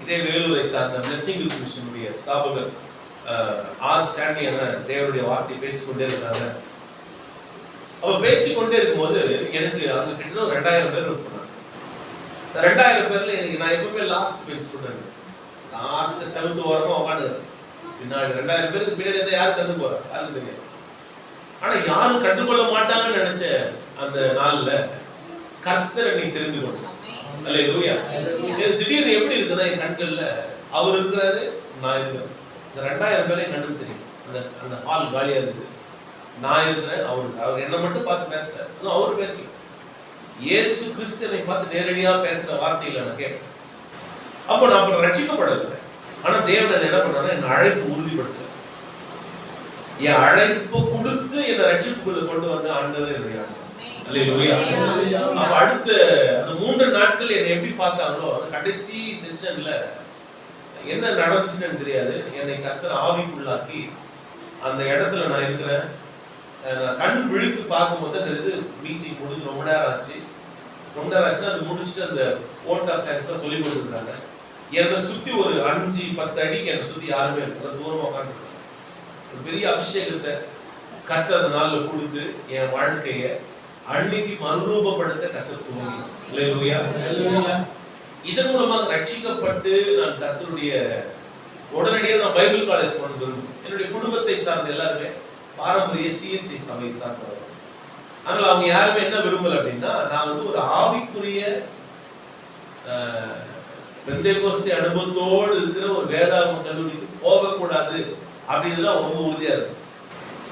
இதே வேலூரை சார்ந்த பிளெஸிங் வித் மிஷனுடைய ஸ்தாபகர் ஆர் ஸ்டான்லி என்ன தேவனுடைய வார்த்தை பேசிக்கொண்டே இருக்காங்க. அப்ப பேசிக்கொண்டே இருக்கும்போது எனக்கு அங்க கிட்ட 2000 பேர் இருப்பாங்க. 2000 பேர்ல எனக்கு நான் எப்பவுமே last bench student, last 7th ஓரமா உட்காந்து பின்னாடி 2000 பேருக்கு பின்னாடி யாரு கண்டு போறா யாருக்கு தெரியாது. ஆனா யாரும் கண்டுகொள்ள மாட்டாங்கன்னு நினைச்ச அந்த நாள்ல கர்த்தர் என்னை தெரிந்து கொண்டார். அல்லேலூயா. திடீர்னு எப்படி இருக்குதா என் கண்கள்ல அவர் இருக்கிறாரு, நான் இருக்கிறேன். இந்த 2000 பேரை என் கண்ணுக்கு தெரியும். அந்த ஹால் காலியா இருக்குது, நான் இருக்கிறேன், அவர் என்ன மட்டும் பார்த்து பேசுறாரு, அவர் பேசல. இயேசு கிறிஸ்துவை பார்த்து நேரடியா பேசுற வார்த்தைகளை நான் கேட்கிறேன். அப்போ நான் அப்ப ரட்சிக்கப்படலை. ஆனா தேவன் என்ன பண்ணாரு, என் அழைப்பு உறுதிப்படுத்த, என் அழைப்பு கொடுத்து என்னை ரட்சிப்புக்குள்ள கொண்டு வந்து ஆண்டவர் என்னுடைய ஆண்டவர். அல்லேலூயா. அப்ப அடுத்த அந்த 3 நாட்கள் என்னை எப்படி பார்த்தாங்களோ, அந்த கடைசி செஷன்ல என்ன நடந்துச்சுன்னு தெரியாது, என்னை கர்த்தர் ஆவிக்குள்ளாக்கி அந்த இடத்துல நான் இருக்கிறேன். கண் விழித்து பார்க்கும்போது அந்த இது மீட்டிங் முடிஞ்சு ரொம்ப நேரம் ஆச்சு. அது முடிச்சுட்டு அந்த ஓட் ஆஃப் தேங்க்ஸ் சொல்லி கொடுத்துருக்காங்க. என்னை சுத்தி ஒரு 5-10 அடிக்கு என்னை சுத்தி யாருமே இல்லை, தூரமா உட்காந்துருக்காங்க. ஒரு பெரிய அபிஷேகத்தை கர்த்தர் அந்த நாள்ல கொடுத்து என் வாழ்க்கைய அன்னைக்கு மறுரூபப்படுத்த கர்த்தர் துவங்கி. அல்லேலூயா. இதன் மூலமாக ரட்சிக்கப்பட்டு நான் கர்த்தருடைய உடனடியாக நான் பைபிள் காலேஜ் கொண்டு விரும்புகிறேன். என்னுடைய குடும்பத்தை சார்ந்த எல்லாருமே பாரம்பரிய சிஎஸ்சி சபை சார்ந்தவர். அதனால அவங்க யாருமே என்ன விரும்பல அப்படின்னா, நான் வந்து ஒரு ஆவிக்குரிய பெந்தேகோஸ்தே அனுபவத்தோடு இருக்கிற ஒரு வேதாகம கல்லூரிக்கு போகக்கூடாது அப்படின்றதுலாம் ரொம்ப உறுதியா இருக்கு.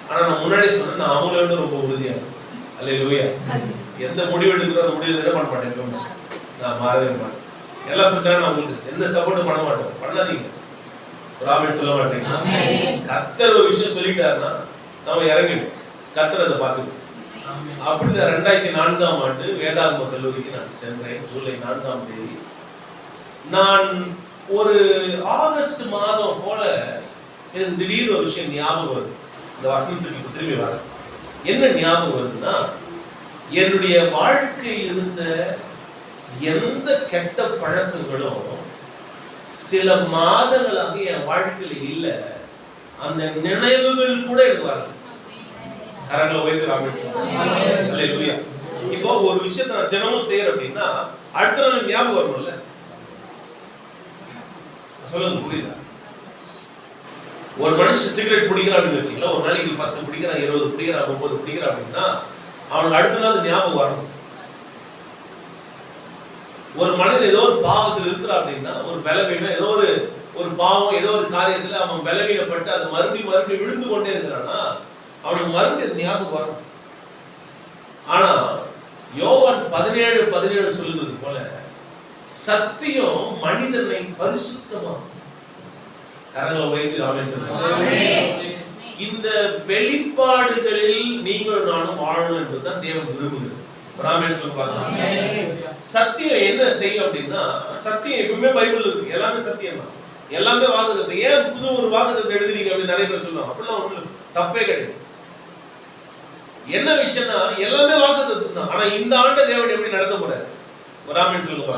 ஆனா நான் முன்னாடி சொன்னேன், நான் அவங்கள விட ரொம்ப உறுதியா இருக்கேன். அல்லேலூயா. எந்த முடிவு எடுக்கிறோம் அந்த முடிவு என்ன பண்ண மாட்டேன், நான் மாறவே மாட்டேன். எல்லாம் சொல்லிட்டாங்க, நான் உங்களுக்கு எந்த சப்போர்ட்டும் பண்ண மாட்டோம், பண்ணாதீங்க, ராமன் சொல்ல மாட்டேங்க. கர்த்தர் ஒரு விஷயம் சொல்லிட்டாருன்னா நம்ம இறங்கிடும், கர்த்தர் அதை பார்த்துக்கணும். அப்படி 2004ஆம் ஆண்டு வேதாகம கல்லூரிக்கு நான் சென்றேன். ஜூலை 4ஆம் தேதி நான் ஒரு ஆகஸ்ட் மாதம் போல எனக்கு திடீர்னு ஒரு விஷயம் ஞாபகம் வருது. இந்த வசனத்துக்கு திரும்பி வர என்ன ஞாபகம் வருதுன்னா, என்னுடைய வாழ்க்கையில் இருந்த எந்த கெட்ட பழக்கங்களும் சில மாதங்களாக என் வாழ்க்கையில இல்லை, அந்த நினைவுகள் கூட எனக்கு வரல. கரங்களை வைத்து ராமேஸ்வரம். இப்போ ஒரு விஷயத்தை நான் தினமும் செய்யறேன் அப்படின்னா அடுத்த நாள் ஞாபகம் வரணும்ல, சொல்லுங்க புரியுதா? ஒரு மனுஷன் சிகரெட் பிடிக்கிறான் அப்படின்னு வச்சுக்கலாம், ஒரு நாளைக்கு 10 பிடிக்கிறான், 20 பிடிக்கிறான், 30 பிடிக்கிறான் அப்படின்னா அவனுக்கு அடுத்த நாள் ஞாபகம் வரணும். ஒரு மனிதன் ஏதோ ஒரு பாவத்தில் இருக்கிறான் அப்படின்னா, ஒரு பலவீனம், ஏதோ ஒரு பாவம், ஏதோ ஒரு காரியத்துல அவன் பலவீனப்பட்டு அது மறுபடியும் விழுந்து கொண்டே இருக்கிறான்னா அவனுக்கு மறுபடியும் ஞாபகம் வரும். ஆனா யோவான் 17:17 சொல்லுவது போல சத்தியம் மனிதனை பரிசுத்தமாக்கும். கரங்களை உயர்த்தி ஆமென் சொல்லுங்க. இந்த வெளிப்பாடுகளில் நீங்கள் நானும் வாழணும் என்பதுதான் தேவன் விரும்புகிறது. ஆமென் சொல்லுங்க. சத்தியம் என்ன செய்யும் அப்படின்னா, சத்தியம் எப்பவுமே பைபிள் இருக்கு, எல்லாமே சத்தியம் தான், எல்லாமே வாக்குத்தத்தம். ஏன் புது ஒரு வாக்குத்தத்தம் எழுதுறீங்க அப்படின்னு நிறைய பேர் சொல்லுவாங்க. அப்படிலாம் ஒண்ணு தப்பே கிடையாது. என்ன விஷயம்னா எல்லாமே வாக்குத்தத்தம் தான். ஆனா இந்த ஆண்டு தேவன் எப்படி நடத்த போறாரு? ஆமென் சொல்லுங்க.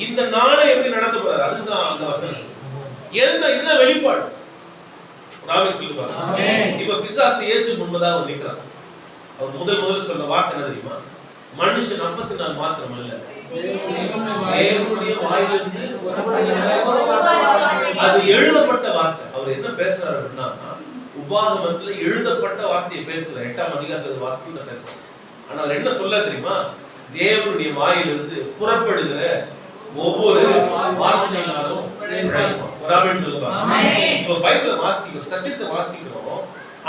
இந்த நாளை எப்படி நடத்த போறாரு? அதுதான் அந்த வசனம். இதுதான் வெளிப்பாடு. ஆமென் சொல்லுங்க. இப்ப பிசாசு இயேசு முன்பதாக வந்து நிற்கிறார். அவர் முதல் சொன்ன வார்த்தை என்ன தெரியுமா? மனுஷன் அப்பத்தினால் மாத்திரம் அல்ல, தேவனுடைய வாயிலிருந்து. அது எழுதப்பட்ட வார்த்தை. அவர் என்ன பேசுறாரு அப்படின்னா, உபாகமத்துல எழுதப்பட்ட வார்த்தையை பேசுறார். 8ஆம் அதிகாரத்துல வாசிக்கிறத பேசுறார். ஆனா அவர் என்ன சொல்ல தெரியுமா? தேவனுடைய வாயிலிருந்து புறப்படுகிற ஒவ்வொரு வார்த்தையினாலும் சொல்லுவாங்க. இப்ப பைபிளை வாசிக்கிறோம், சத்தியத்தை வாசிக்கிறோம்.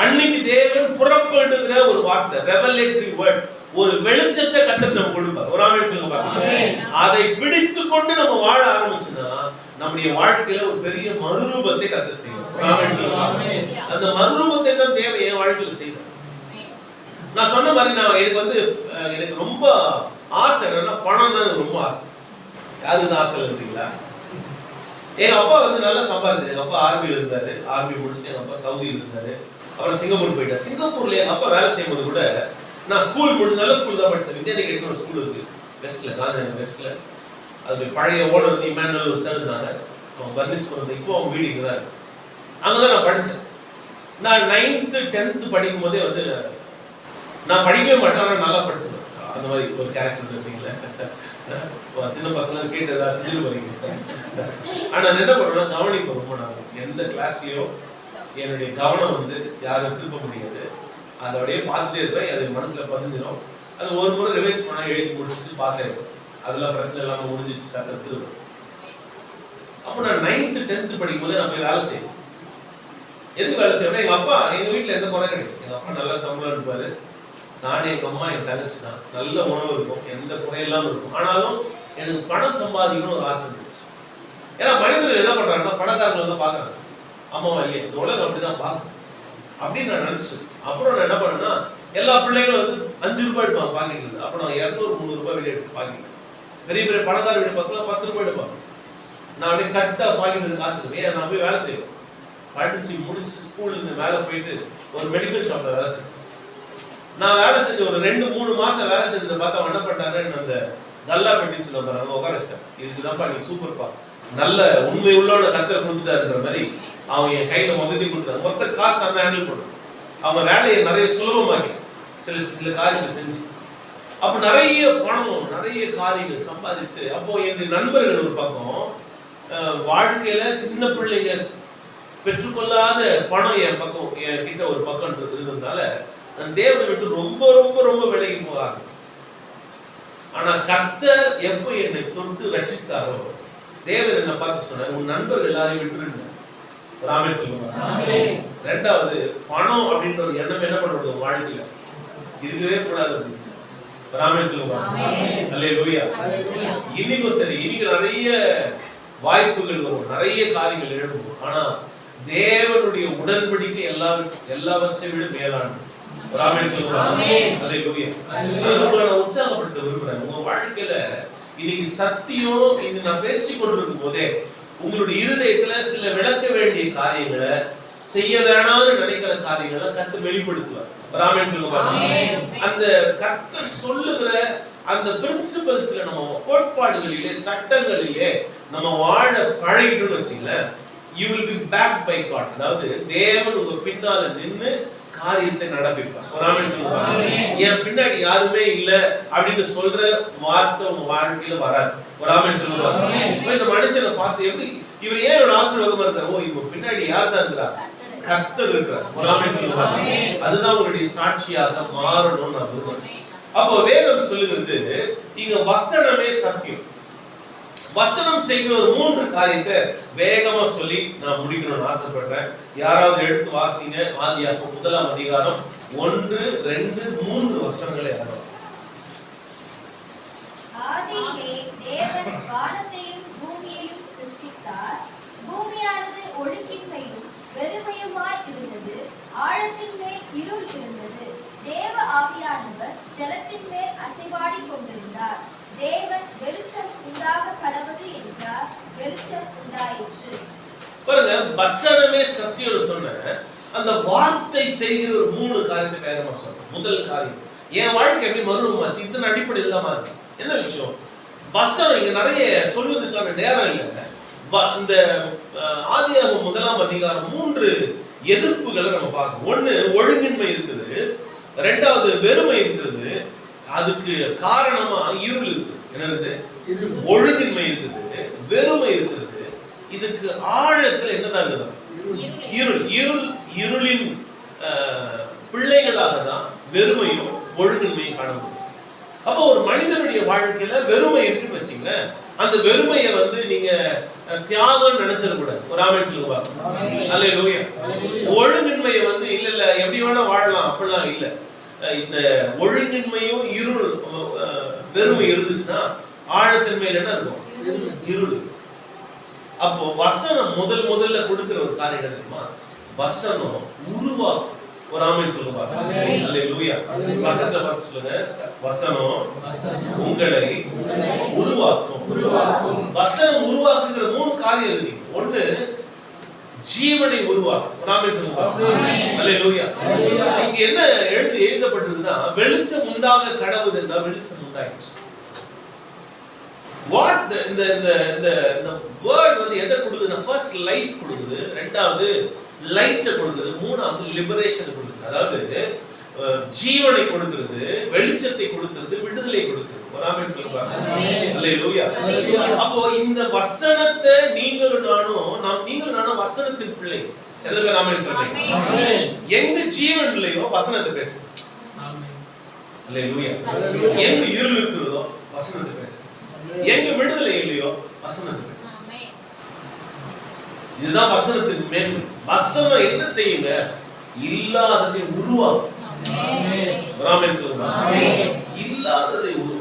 அன்னைக்கு தேவன் புறப்படுகிற ஒரு வார்த்தை, ரெவலேட்டரி வேர்ட், ஒரு வெளிச்சத்தை கர்த்தர் நமக்கு கொடுப்பார். ஒரு ஆமென் சொல்லுங்க. அதை பிடித்து கொண்டு நம்ம வாழ ஆரம்பிச்சோம்னா நம்முடைய வாழ்க்கையில ஒரு பெரிய மறுரூபத்தை கர்த்தர் செய்வார். ஒரு ஆமென் சொல்லுங்க. அந்த மறுரூபத்தை தான் தேவன் என் வாழ்க்கையில செய்வார். நான் சொன்ன மாதிரி எனக்கு ரொம்ப ஆசை என்னன்னா, பணம் தான் ரொம்ப ஆசை. யாருக்கு ஆசை இருந்தீங்களா? எங்க அப்பா நல்லா சம்பாதிச்சாரு. எங்க அப்பா ஆர்மியில் இருந்தாரு. ஆர்மி முடிச்சு எங்க அப்பா சவுதியில் இருந்தாரு. அப்புறம் சிங்கப்பூர் போயிட்டார். சிங்கப்பூர்ல எங்க அப்பா வேலை செய்யும் போது கூட நான் ஸ்கூல் முடிச்சு நல்ல ஸ்கூல் தான் படிச்சேன். வித்யாநிகேதன் ஒரு ஸ்கூல் இருக்கு வெஸ்ட்ல, காந்திநகர் வெஸ்ட்ல. அது பழைய ஓனர் இமானுவல் சார் இருந்தாங்க. அவங்க பர்னிஸ் கொண்டு இப்போ அவங்க வீடு இங்கே தான் இருக்கு. அங்கதான் நான் படித்தேன். நான் 9th 10th படிக்கும் போதே நான் படிக்கவே மாட்டேன், ஆனால் நல்லா படிச்சேன். அந்த மாதிரி ஒரு கேரக்டர் வச்சுங்களேன். சின்ன பசங்க கேட்டதா சிறு வரைக்கும். ஆனா என்ன பண்ணுவேன்னா, கவனிப்பேன் ரொம்ப. நான் எந்த கிளாஸ்லயோ என்னுடைய கவனம் யாரும் திருப்ப முடியாது. அதை அப்படியே பார்த்துட்டே இருப்பேன். அது மனசுல பதிஞ்சிடும். அது ஒரு முறை ரிவைஸ் பண்ணா எழுதி முடிச்சுட்டு பாஸ் ஆயிடும். அதெல்லாம் பிரச்சனை இல்லாம முடிஞ்சிச்சு, கற்றுருவேன். அப்போ நான் 9th 10th படிக்கும் போது நான் போய் வேலை செய்வேன். எதுக்கு வேலை செய்வேன்? எங்க வீட்டுல எந்த குறை கிடையாது. எங்க அப்பா நல்லா சம்பளம் இருப்பாரு. நானே, எங்க அம்மா, என் தங்கச்சி தான். நல்ல உணவு இருக்கும், எந்த குறையெல்லாம் இருக்கும். ஆனாலும் எனக்கு பணம் சம்பாதிக்கணும்னு ஒரு ஆசை இருந்துச்சு. ஏன்னா மனிதர்கள் என்ன பண்றாங்கன்னா, பணக்காரங்களை தான் பாக்குறாங்க. அம்மாவா இல்லையா, இந்த உலகம் அப்படிதான் பார்க்கும் அப்படின்னு நான் நினைச்சிட்டேன். அப்புறம் நான் என்ன பண்ணேன்னா, எல்லா பிள்ளைங்களும் 5 ரூபாய் எடுப்பாங்க பாக்கெட்ல. அப்ப நான் 200-300 ரூபாய் வெளியே எடுத்து பாக்கெட்ல. பெரிய பெரிய பணக்கார வீடு பசங்க 10 ரூபாய் எடுப்பாங்க. நான் அப்படியே கரெக்டா பாக்கெட் காசு இருக்கும். ஏன் நான் போய் வேலை செய்வேன். படிச்சு முடிச்சு ஸ்கூல்ல இருந்து வேலை போயிட்டு ஒரு மெடிக்கல் ஷாப்ல வேலை செஞ்சேன். நான் வேலை செஞ்ச ஒரு 2-3 மாசம் வேலை செஞ்சதை பார்த்து அவன் என்ன பண்ணாரு, அந்த கல்லா பெட்டிச்சு நம்பர் அங்க உட்கார வச்சேன். இதுக்குதான்ப்பா நீ சூப்பர்ப்பா, நல்ல உண்மை உள்ளோட கர்த்தர் கொடுத்துட்டாருன்ற மாதிரி அவன் என் கையில மொத்தத்தையும் கொடுத்தாங்க. மொத்த காசு நான் தான் ஹேண்டில் பண்ணுவேன். அவன் வேலையை நிறைய சுலபமாக்கி சில காரியத்தை செஞ்சு அப்ப நிறைய பணம், நிறைய காரியங்கள் சம்பாதித்து, அப்போ என்னுடைய நண்பர்கள் ஒரு பக்கம், வாழ்க்கையில சின்ன பிள்ளைங்க பெற்றுக்கொள்ளாத பணம் என் பக்கம், என் கிட்ட ஒரு பக்கம் இருந்ததுனால நான் தேவனை விட்டு ரொம்ப ரொம்ப ரொம்ப விலகி போக ஆரம்பிச்சேன். ஆனா கர்த்தர் எப்போ என்னை தொட்டு ரட்சித்தாரோ, தேவன் என்ன பார்த்து சொன்னார், உன் நண்பர்கள் எல்லாரையும் விட்டுருங்க. ஆமென் சொல்லுங்க. ரெண்டாவது, பணம் அப்படின்ற ஒரு எண்ணம் என்ன பண்ணுறது வாழ்க்கையில இருக்கவே கூடாது. ஆமென் சொல்லுங்க. அல்லேலூயா. இன்னைக்கும் சரி, இன்னைக்கு நிறைய வாய்ப்புகள் வரும், நிறைய காரியங்கள் எழுதும். ஆனா தேவனுடைய உடன்படிக்கை எல்லாவற்றை விட மேலானது. ஆமென் சொல்லுங்க. அல்லேலூயா. நான் உற்சாகப்படுத்த விரும்புறேன். உங்க வாழ்க்கையில இன்னைக்கு சத்தியம், இன்னைக்கு நான் பேசிக் கொண்டிருக்கும் போதே உங்களுடைய இருதயத்துல சில விளக்க வேண்டிய காரியங்களை, செய்ய வேணாம்னு நினைக்கிற காரியங்களை கர்த்தர் வெளிப்படுத்துவார். ஆமென் சொல்லுங்க. அந்த கர்த்தர் சொல்லுகிற அந்த பிரின்சிபல்ஸ்ல, நம்ம கோட்பாடுகளிலே, சட்டங்களிலே நம்ம வாழ பழகிட்டோம்னு வச்சுங்களேன், you will be backed by God. அதாவது தேவன் உங்க பின்னால நின்னு காரியத்தை நடப்பிப்பார். ஆமென் சொல்லுங்க. என் பின்னாடி யாருமே இல்ல அப்படின்னு சொல்ற வார்த்தை உங்க வாழ்க்கையில வராது. ஆமென் சொல்லுங்க. இந்த மனுஷனை பார்த்து எப்படி இவர் ஏன் ஒரு ஆசீர்வாதமா இருக்காரு, ஓ இவங்க பின்னாடி யார் தான் இருக்கிறா, கர்த்தர் இருக்கிறார். ஒரு ஆமென் சொல்லுங்க. அதுதான் உங்களுடைய சாட்சியாக மாறணும்னு நான் விரும்புறேன். அப்போ வேதம் சொல்லுகிறது இங்க வசனமே சத்தியம். வசனம் செய்கிற ஒரு 3 காரியத்தை வேகமா சொல்லி நான் முடிக்கணும்னு ஆசைப்படுறேன். யாராவது எடுத்து வாசிங்க. ஆதியாகமம் 1ஆம் அதிகாரம் 1, 2, 3 வசனங்களை யாராவது. ஆதியிலே தேவன் வானத்தையும் பூமியையும் சிருஷ்டித்தார். பூமியானது ஒழுங்கின்மையும் வெறுமையுமாய் இருந்தது. ஆழத்தின் மேல் இருள் இருந்தது. தேவ ஆவியானவர் ஜலத்தின் மேல் அசைவாடி கொண்டிருந்தார். தேவன் வெளிச்சம் உண்டாக கடவது என்றார். வெளிச்சம் உண்டாயிற்று. பாருங்க, வசனமே சத்தியம் சொன்ன அந்த வார்த்தை செய்கிற ஒரு 3 காரியத்தை வேகமா சொல்றேன். முதல் காரியம், என் வாழ்க்கை எப்படி மறுமாச்சு, இதன் அடிப்படையில் தான் மாறிச்சு. என்ன விஷயம்? வசனம் இங்க நிறைய சொல்வதற்கான நேரம் இல்லை. இந்த ஆதியாகமம் 1ஆம் அதிகாரம் 3 எதிர்ப்புகளை நம்ம பார்க்கணும். 1 ஒழுங்கின்மை இருக்குது, 2வது வெறுமை இருக்கிறது, அதுக்கு காரணமா இருள் இருக்குது. என்னது? ஒழுங்கின்மை இருக்குது, வெறுமை இருக்கிறது. இதுக்கு ஆழத்துல என்னதான் இருக்குது? இருள். இருளின் பிள்ளைகளாக தான் வெறுமையும் ஒழுங்கின்மையும் காணப்படும். அப்போ ஒரு மனிதனுடைய வாழ்க்கையில வெறுமை இருக்குன்னு வச்சுங்களேன், அந்த வெறுமையை நீங்க தியாகம் நினைச்சிடக்கூடாது. ஒரு ஆமென் சொல்லுங்க. அல்லேலூயா. ஒழுங்கின்மையை இல்ல இல்ல எப்படி வேணா வாழலாம் அப்படிலாம் இல்ல. இந்த ஒழுங்கின்மையும் இருள் வெறுமை இருந்துச்சுன்னா ஆழத்தின் மேல என்ன இருக்கும்? இருள். அப்போ வசனம் முதல்ல கொடுக்கிற ஒரு காரியம் தெரியுமா? வசனம் உருவாக்கும். ஒரு ஆமென் சொல்லுங்க. அல்லேலூயா. பக்கத்துல பார்த்து சொல்லுங்க, வசனம் உங்களை உருவாக்கும். வசனம் உருவாக்குகிற 3 காரியம் இருக்கு. 1 ஜீவனை உருவாக்கும். ஒரு ஆமென் சொல்லுங்க. அல்லேலூயா. இங்க என்ன எழுதப்பட்டிருக்குன்னா, வெளிச்சம் உண்டாக கடவுது என்றால் வெளிச்சம் உண்டாயிடுச்சு. வாட் இந்த வேர்ட் எதை கொடுக்குதுன்னா, ஃபர்ஸ்ட் லைஃப் கொடுக்குது, 2வது லைட் கொடுக்குது, 3வது லிபரேஷன் கொடுக்குது. அதாவது ஜீவனை கொடுக்கிறது, வெளிச்சத்தை கொடுக்கிறது, விடுதலை கொடுக்கிறது. ஒரு ஆமென் சொல்லுங்க. அல்லேலூயா. அப்போ இந்த வசனத்தை நீங்களும் நானும் வசனத்தின் பிள்ளை. எதுக்கு ஆமென் சொல்றீங்க? எங்க ஜீவன் இல்லையோ வசனத்தை பேசு. அல்லேலூயா. எங்க இருள் இருக்கிறதோ வசனத்தை பேசு. எங்க விடுதலை இல்லையோ வசனத்தை பேசு. இதுதான் வசனத்தின் மேன்மை. வசனம் என்ன செய்யுங்க? இல்லாததை உருவாக்கும். ஆமென் சொல்லுங்க. இல்லாததை உருவாக்கும்.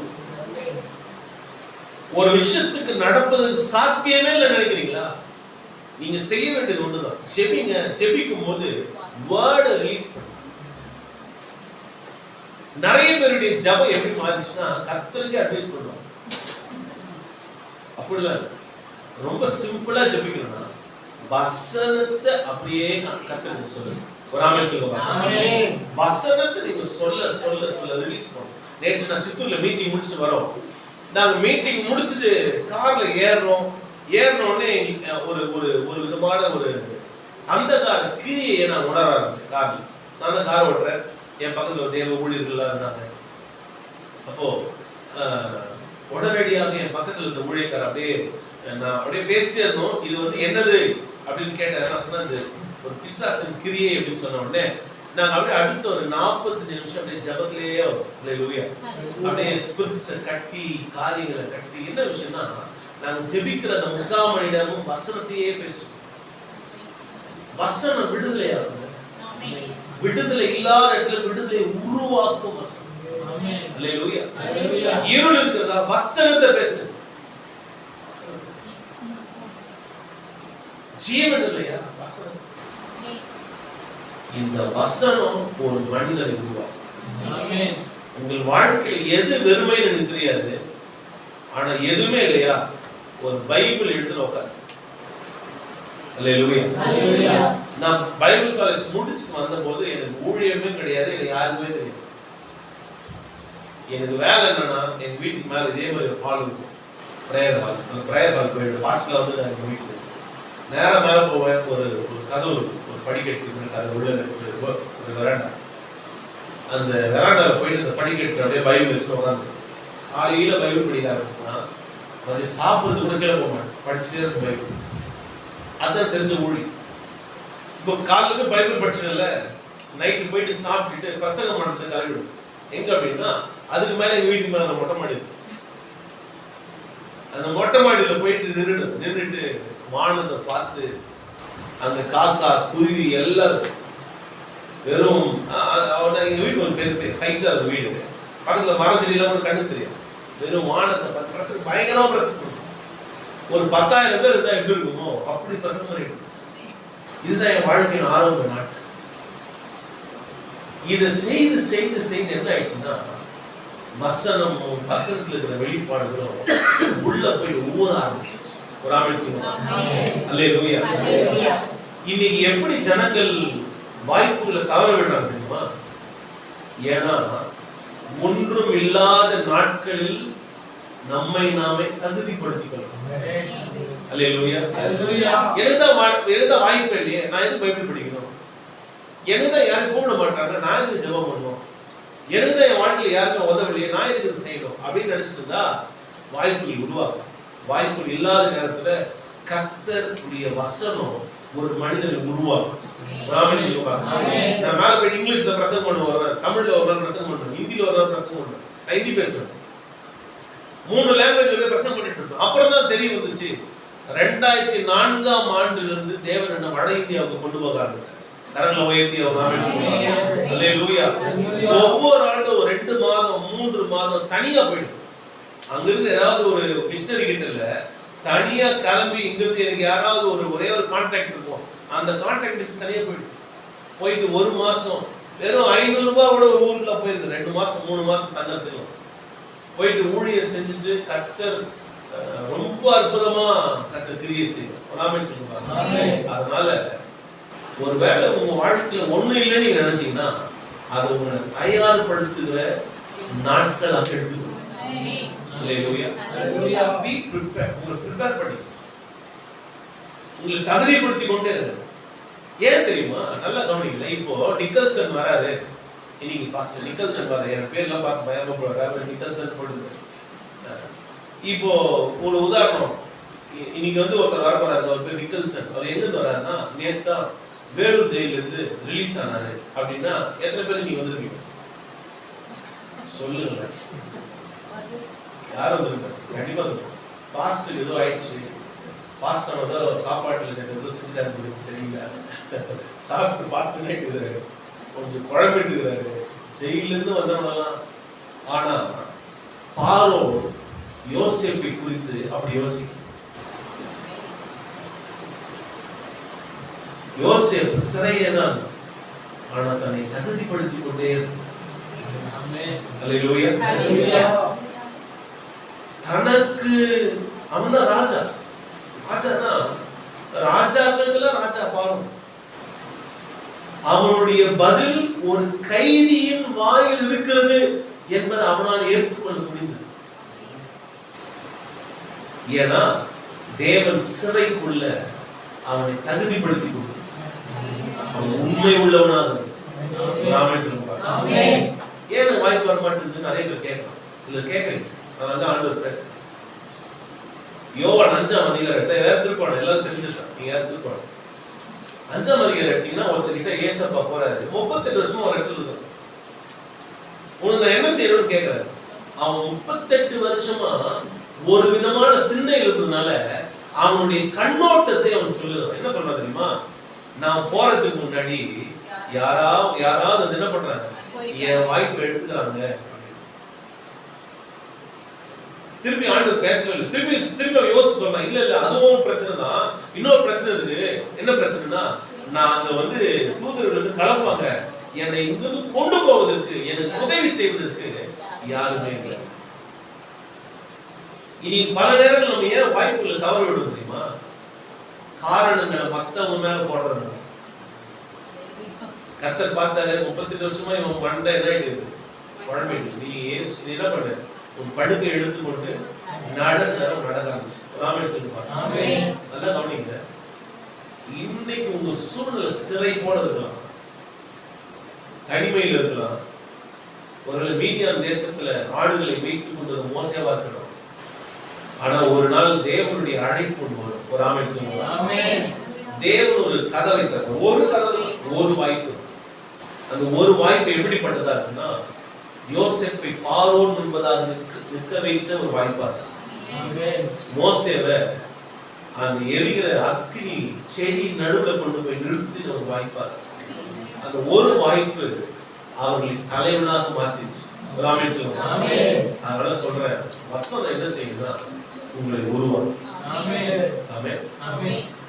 ஒரு விஷயத்துக்கு நடப்பது சாத்தியமே இல்லை நினைக்கிறீங்களா? நீங்க செய்ய வேண்டியது ஒண்ணுதான், செபிங்க. செபிக்கும் போது வேர்ட் ரிலீஸ் பண்ணுங்க. நிறைய பேருடைய ஜபம் எப்படி மாறிச்சுன்னா, கர்த்தருக்கு அட்வைஸ் பண்ணுவாங்க. அப்படிலாம் ரொம்ப சிம்பிளா ஜபிக்கணும்னா வசனத்தை அப்படியே கர்த்தருக்கு சொல்லுங்க. ஒரு ஆமென் சொல்லுங்க. வசனத்தை நீங்க சொல்ல ரிலீஸ் பண்ணுங்க. நேற்று நான் சித்தூர்ல மீட்டிங் முடிச்சுட்டு வரோம். நாங்க மீட்டிங் முடிச்சுட்டு கார்ல ஏறினோடனே ஒரு விதமான ஒரு அந்தகார கிரியை நான் உணர ஆரம்பிச்சு. கார்ல நான் தான் கார் ஓட்டுறேன். என் பக்கத்துல ஒரு தேவ ஊழியர்கள்லாம் இருந்தாங்க. அப்போ உடனடியாக என் பக்கத்துல இருந்த ஊழியக்காரர் அப்படியே பேசிட்டே இருந்தோம். இது என்னது அப்படின்னு கேட்டார். நான் சொன்னேன், இது ஒரு பிசாசின் கிரியை அப்படின்னு சொன்ன உடனே நாங்க அப்படியே அடுத்த ஒரு 45 நிமிஷம் அப்படியே ஜபத்திலேயே அல்லேலூயா அப்படியே ஸ்பிரிட்ஸை கட்டி, காரியங்களை கட்டி. என்ன விஷயம்னா, நாங்க ஜெபிக்கிற அந்த 3/4 மணி நேரமும் வசனத்தையே பேசுவோம். வசனம் விடுதலை ஆகுது. விடுதலை இல்லாத இடத்துல விடுதலை உருவாக்கும் வசனம். அல்லேலூயா. இருள் இருக்கிறதா? வசனத்தை பேசு. ஜீவன் இல்லையா? வசனம். இந்த வசனம் ஒரு மனிதனை உருவாக்கும். உங்கள் வாழ்க்கையில் எது வெறுமைன்னு எனக்கு தெரியாது, ஆனா எதுவுமே இல்லையா, ஒரு பைபிள் எடுத்து உட்காரு. அல்லேலூயா. நான் பைபிள் காலேஜ் முடிச்சு வந்த போது எனக்கு ஊழியமே கிடையாது, எனக்கு யாருமே தெரியாது. எனக்கு வேலை என்னன்னா, எங்க வீட்டுக்கு மேல இதே மாதிரி ஒரு ஹால் இருக்கும், பிரேயர் ஹால். அந்த பிரேயர் ஹால் போயிட்டு பாஸ்ட்ல நான் எங்க வீட்டுக்கு நேரம் மேல போவேன். ஒரு கதவு, ஒரு படிக்கட்டு, அது உள்ள ஒரு வெராண்டா. அந்த வெராண்டாவில் போயிட்டு அந்த படிக்கட்டு அப்படியே பைபிள் வச்சு உட்காந்து காலையில பைபிள் படிக்க ஆரம்பிச்சுன்னா அது சாப்பிடுறது கூட கீழே போக மாட்டேன், படிச்சுட்டே இருக்கும் பைபிள். அதான் தெரிஞ்ச ஊழி. இப்போ காலையில பைபிள் படிச்சல நைட்டு போயிட்டு சாப்பிட்டுட்டு பிரசங்கம் பண்றது கிளம்பிடும். எங்க அப்படின்னா அதுக்கு மேல எங்க வீட்டுக்கு மேல மொட்டை மாடி இருக்கு. அந்த மொட்டை மாடியில போயிட்டு நின்றுட்டு வானத்தை பார்த்து அந்த காக்கா குருவி எல்லாரும் வெறும் எங்க வீடு கொஞ்சம் பெரிய ஹைட்டா இருக்கும் வீடு, பக்கத்துல மரம் செடியெல்லாம் ஒரு கண்ணு தெரியும். வெறும் வானத்தை பார்த்து பிரசங்கம் பயங்கரமா பிரசங்கம் பண்ணும். ஒரு 10,000 பேர் இருந்தா எப்படி இருக்குமோ அப்படி பிரசங்கம் பண்ணிட்டு. இதுதான் என் வாழ்க்கையின் ஆரம்ப நாட்கள். இதை செய்து செய்து செய்து என்ன ஆயிடுச்சுன்னா வசனமும் வசனத்துல இருக்கிற வெளிப்பாடுகளும் உள்ள போய் ஊற ஆரம்பிச்சிருச்சு. ஒரு அல்லேலூயா. இன்னைக்கு எப்படி ஜனங்கள் வாய்ப்புகளை தவற விடுறாங்க தெரியுமா? ஏன்னா ஒன்றும் இல்லாத நாட்களில் நம்மை நாமே தகுதிப்படுத்திக்கணும். அல்லேலூயா. எழுத வாய்ப்பு இல்லையே, நான் எது பைபிள் படிக்கணும், எனக்குதான் யாரும் கூப்பிட மாட்டாங்க, நான் எதுக்கு ஜெபம் பண்ணணும், எனக்குதான் என் வாழ்க்கையில யாருக்கும் உதவலையே, நான் எதுக்கு செய்யணும் அப்படின்னு நினைச்சிருந்தா வாய்ப்புகள் உருவாகும். வாய்ப்புகள் இல்லாத நேரத்துல கர்த்தருடைய வசனம் ஒரு மனிதனை உருவாக்கும். நான் மேல போய் இங்கிலீஷ்ல பிரசங்கம் பண்ண வரேன், தமிழ்ல ஒரு நாள் பிரசங்கம் பண்ணுவேன், ஹிந்தியில ஒரு நாள் பிரசங்கம் பண்ணுவேன். நான் ஹிந்தி பேசுவேன், 3 லாங்குவேஜ்ல பிரசங்கம் பண்ணிட்டு இருக்கோம். அப்புறம் தான் தெரிய வந்துச்சு 2004ஆம் ஆண்டிலிருந்து தேவன் என்ன வட இந்தியாவுக்கு கொண்டு போக ஆரம்பிச்சார். கரங்களை உயர்த்தி அல்லேலூயா. ஒவ்வொரு ஆண்டும் ஒரு 2 மாதம் 3 மாதம் தனியா போயிடும். அங்க இருந்து ஏதாவது ஒரு மிஷனரி கிட்ட இல்ல தனியா கிளம்பி இங்கிருந்து எனக்கு யாராவது ஒரே ஒரு கான்டாக்ட் இருக்கும், அந்த கான்டாக்ட் தனியா போயிட்டு 1 மாசம் வெறும் 500 ரூபாயோட ஒரு ஊருக்குள்ள போயிருக்கு. 2 மாசம் 3 மாசம் தங்கறதுக்கு போயிட்டு ஊழியம் செஞ்சுட்டு கர்த்தர் ரொம்ப அற்புதமா கர்த்தர் கிரியை செய்வார். அதனால ஒருவேளை உங்க வாழ்க்கையில ஒண்ணு இல்லைன்னு நீங்க நினைச்சீங்கன்னா அது உங்களை தயார்படுத்துகிற நாட்கள் அங்க எடுத்துக்கணும். Be prepared. உங்களை ப்ரிப்பேர் பண்ணி உங்களை தகுதிப்படுத்தி கொண்டே இருக்கு. ஏன் தெரியுமா? நல்லா கவனிக்கல. இப்போ நிக்கல்சன் வராரு, இன்னைக்கு பாஸ்டர் நிக்கல்சன் வர, என் பேர்லாம் பாஸ்டர் பயமா போடுறாரு, நிக்கல்சன் போடுது. இப்போ ஒரு உதாரணம், இன்னைக்கு வந்து ஒருத்தர் வர போறாரு, அவர் பேர் நிக்கல்சன். அவர் எங்க வர்றாருன்னா நேத்தா வேலூர் ஜெயில இருந்து ரிலீஸ் ஆனாரு. அப்படின்னா எத்தனை பேர் நீங்க வந்திருக்கீங்க சொல்லுங்க? யாரும் வந்திருக்காரு? கண்டிப்பா பாஸ்டர் ஏதோ ஆயிடுச்சு, பாஸ்டர் வந்து சாப்பாட்டுல ஏதோ செஞ்சாரு, சரிங்களா? சாப்பிட்டு பாஸ்டர் இருக்கிறாரு, கொஞ்சம் குழம்பிட்டு இருக்கிறாரு, ஜெயில இருந்து வந்தவங்கலாம். ஆனா பார்வோன் யோசேப்பை குறித்து அப்படி யோசிக்க, யோசேப்பு சிறையதான், ஆனா தன்னை தகுதிப்படுத்தி கொண்டே தனக்கு அவன் தான் ராஜா. ராஜானா ராஜாக்கள் ராஜா பார்வோன். அவனுடைய பதில் ஒரு கைதியின் வாயில் இருக்கிறது என்பதை அவனால் ஏற்றுக்கொள்ள முடிந்தது. ஏன்னா தேவன் சிறைக்குள்ள அவனை தகுதிப்படுத்தி கொண்டு அவன் உண்மை உள்ளவனாக ஏன் வாய்ப்பு வர மாட்டேங்குது நிறைய பேர் கேட்கலாம். சிலர் கேட்கறீங்க, அதனால ஆண்டவர் பேச. யோவான் 5ஆம் அதிகாரம் வேற திருப்பாடு எல்லாரும் தெரிஞ்சிருக்காங்க. நீங்க யாரும் திருப்பாடு 5ஆம் அதிகாரம் எடுத்தீங்கன்னா ஒருத்தர்கிட்ட ஏசப்பா போறாரு, 38 வருஷமா ஒரு இடத்துல இருக்கான். உனக்கு நான் என்ன செய்யணும்னு கேட்கிறாரு. அவன் 38 வருஷமா ஒரு விதமான சிந்தை இருந்ததுனால அவனுடைய கண்ணோட்டத்தை அவன் சொல்லுறான். என்ன சொல்றான் தெரியுமா? நான் போறதுக்கு முன்னாடி யாராவது என்ன பண்றாங்க, என் வாய்ப்பை எடுத்துக்கிறாங்க. திருப்பி ஆண்டவர் பேசல, திருப்பி யோசிச்சு சொல்றான். இல்ல அதுவும் பிரச்சனை தான், இன்னொரு பிரச்சனை இருக்கு. என்ன பிரச்சனைனா, நான் அங்க வந்து தூதர்கள் வந்து கலப்பாங்க, என்னை இங்கிருந்து கொண்டு போவதற்கு, எனக்கு உதவி செய்வதற்கு யாருமே இல்லை. இனி பல நேரங்கள் நம்ம ஏன் வாய்ப்புகளை தவற விடுவோம் தெரியுமா? காரணங்களை மத்தவங்க மேல போடுறது. கர்த்தர் பார்த்தாரு, 38 வருஷமா இவன் மண்டை என்ன ஆயிடுது, குழம்பிடுச்சு. நீ என்ன பண்ண, உன் படுக்கை எடுத்துக்கொண்டு நடக்க ஆரம்பிச்சு. அதான் கவனிங்க. இன்னைக்கு உங்க சூழ்நிலை சிறை போல இருக்கலாம், தனிமையில் இருக்கலாம். ஒருவேளை மீதியான தேசத்துல ஆடுகளை வைத்துக் கொண்டது மோசேவா இருக்கலாம். ஆனா ஒரு நாள் தேவனுடைய அழைப்பு வரும். ஒரு ஆமென் சொல்லுங்க. தேவன் ஒரு கதவை தர, ஒரு கதவு, ஒரு வாய்ப்பு. அந்த ஒரு வாய்ப்பு எப்படிப்பட்டதா இருக்குன்னா, யோசேப்பை பார்வோன் என்பதாக நிற்க வைத்த ஒரு வாய்ப்பா இருக்கு. மோசேவை அந்த எரிகிற அக்னி செடி நடுவில் கொண்டு போய் நிறுத்தின ஒரு வாய்ப்பா இருக்கு. அந்த ஒரு வாய்ப்பு அவர்களை தலைவனாக மாத்திடுச்சு. அதனால சொல்றேன், வசனம் என்ன செய்யுதுன்னா உங்களை உருவாக்கும்.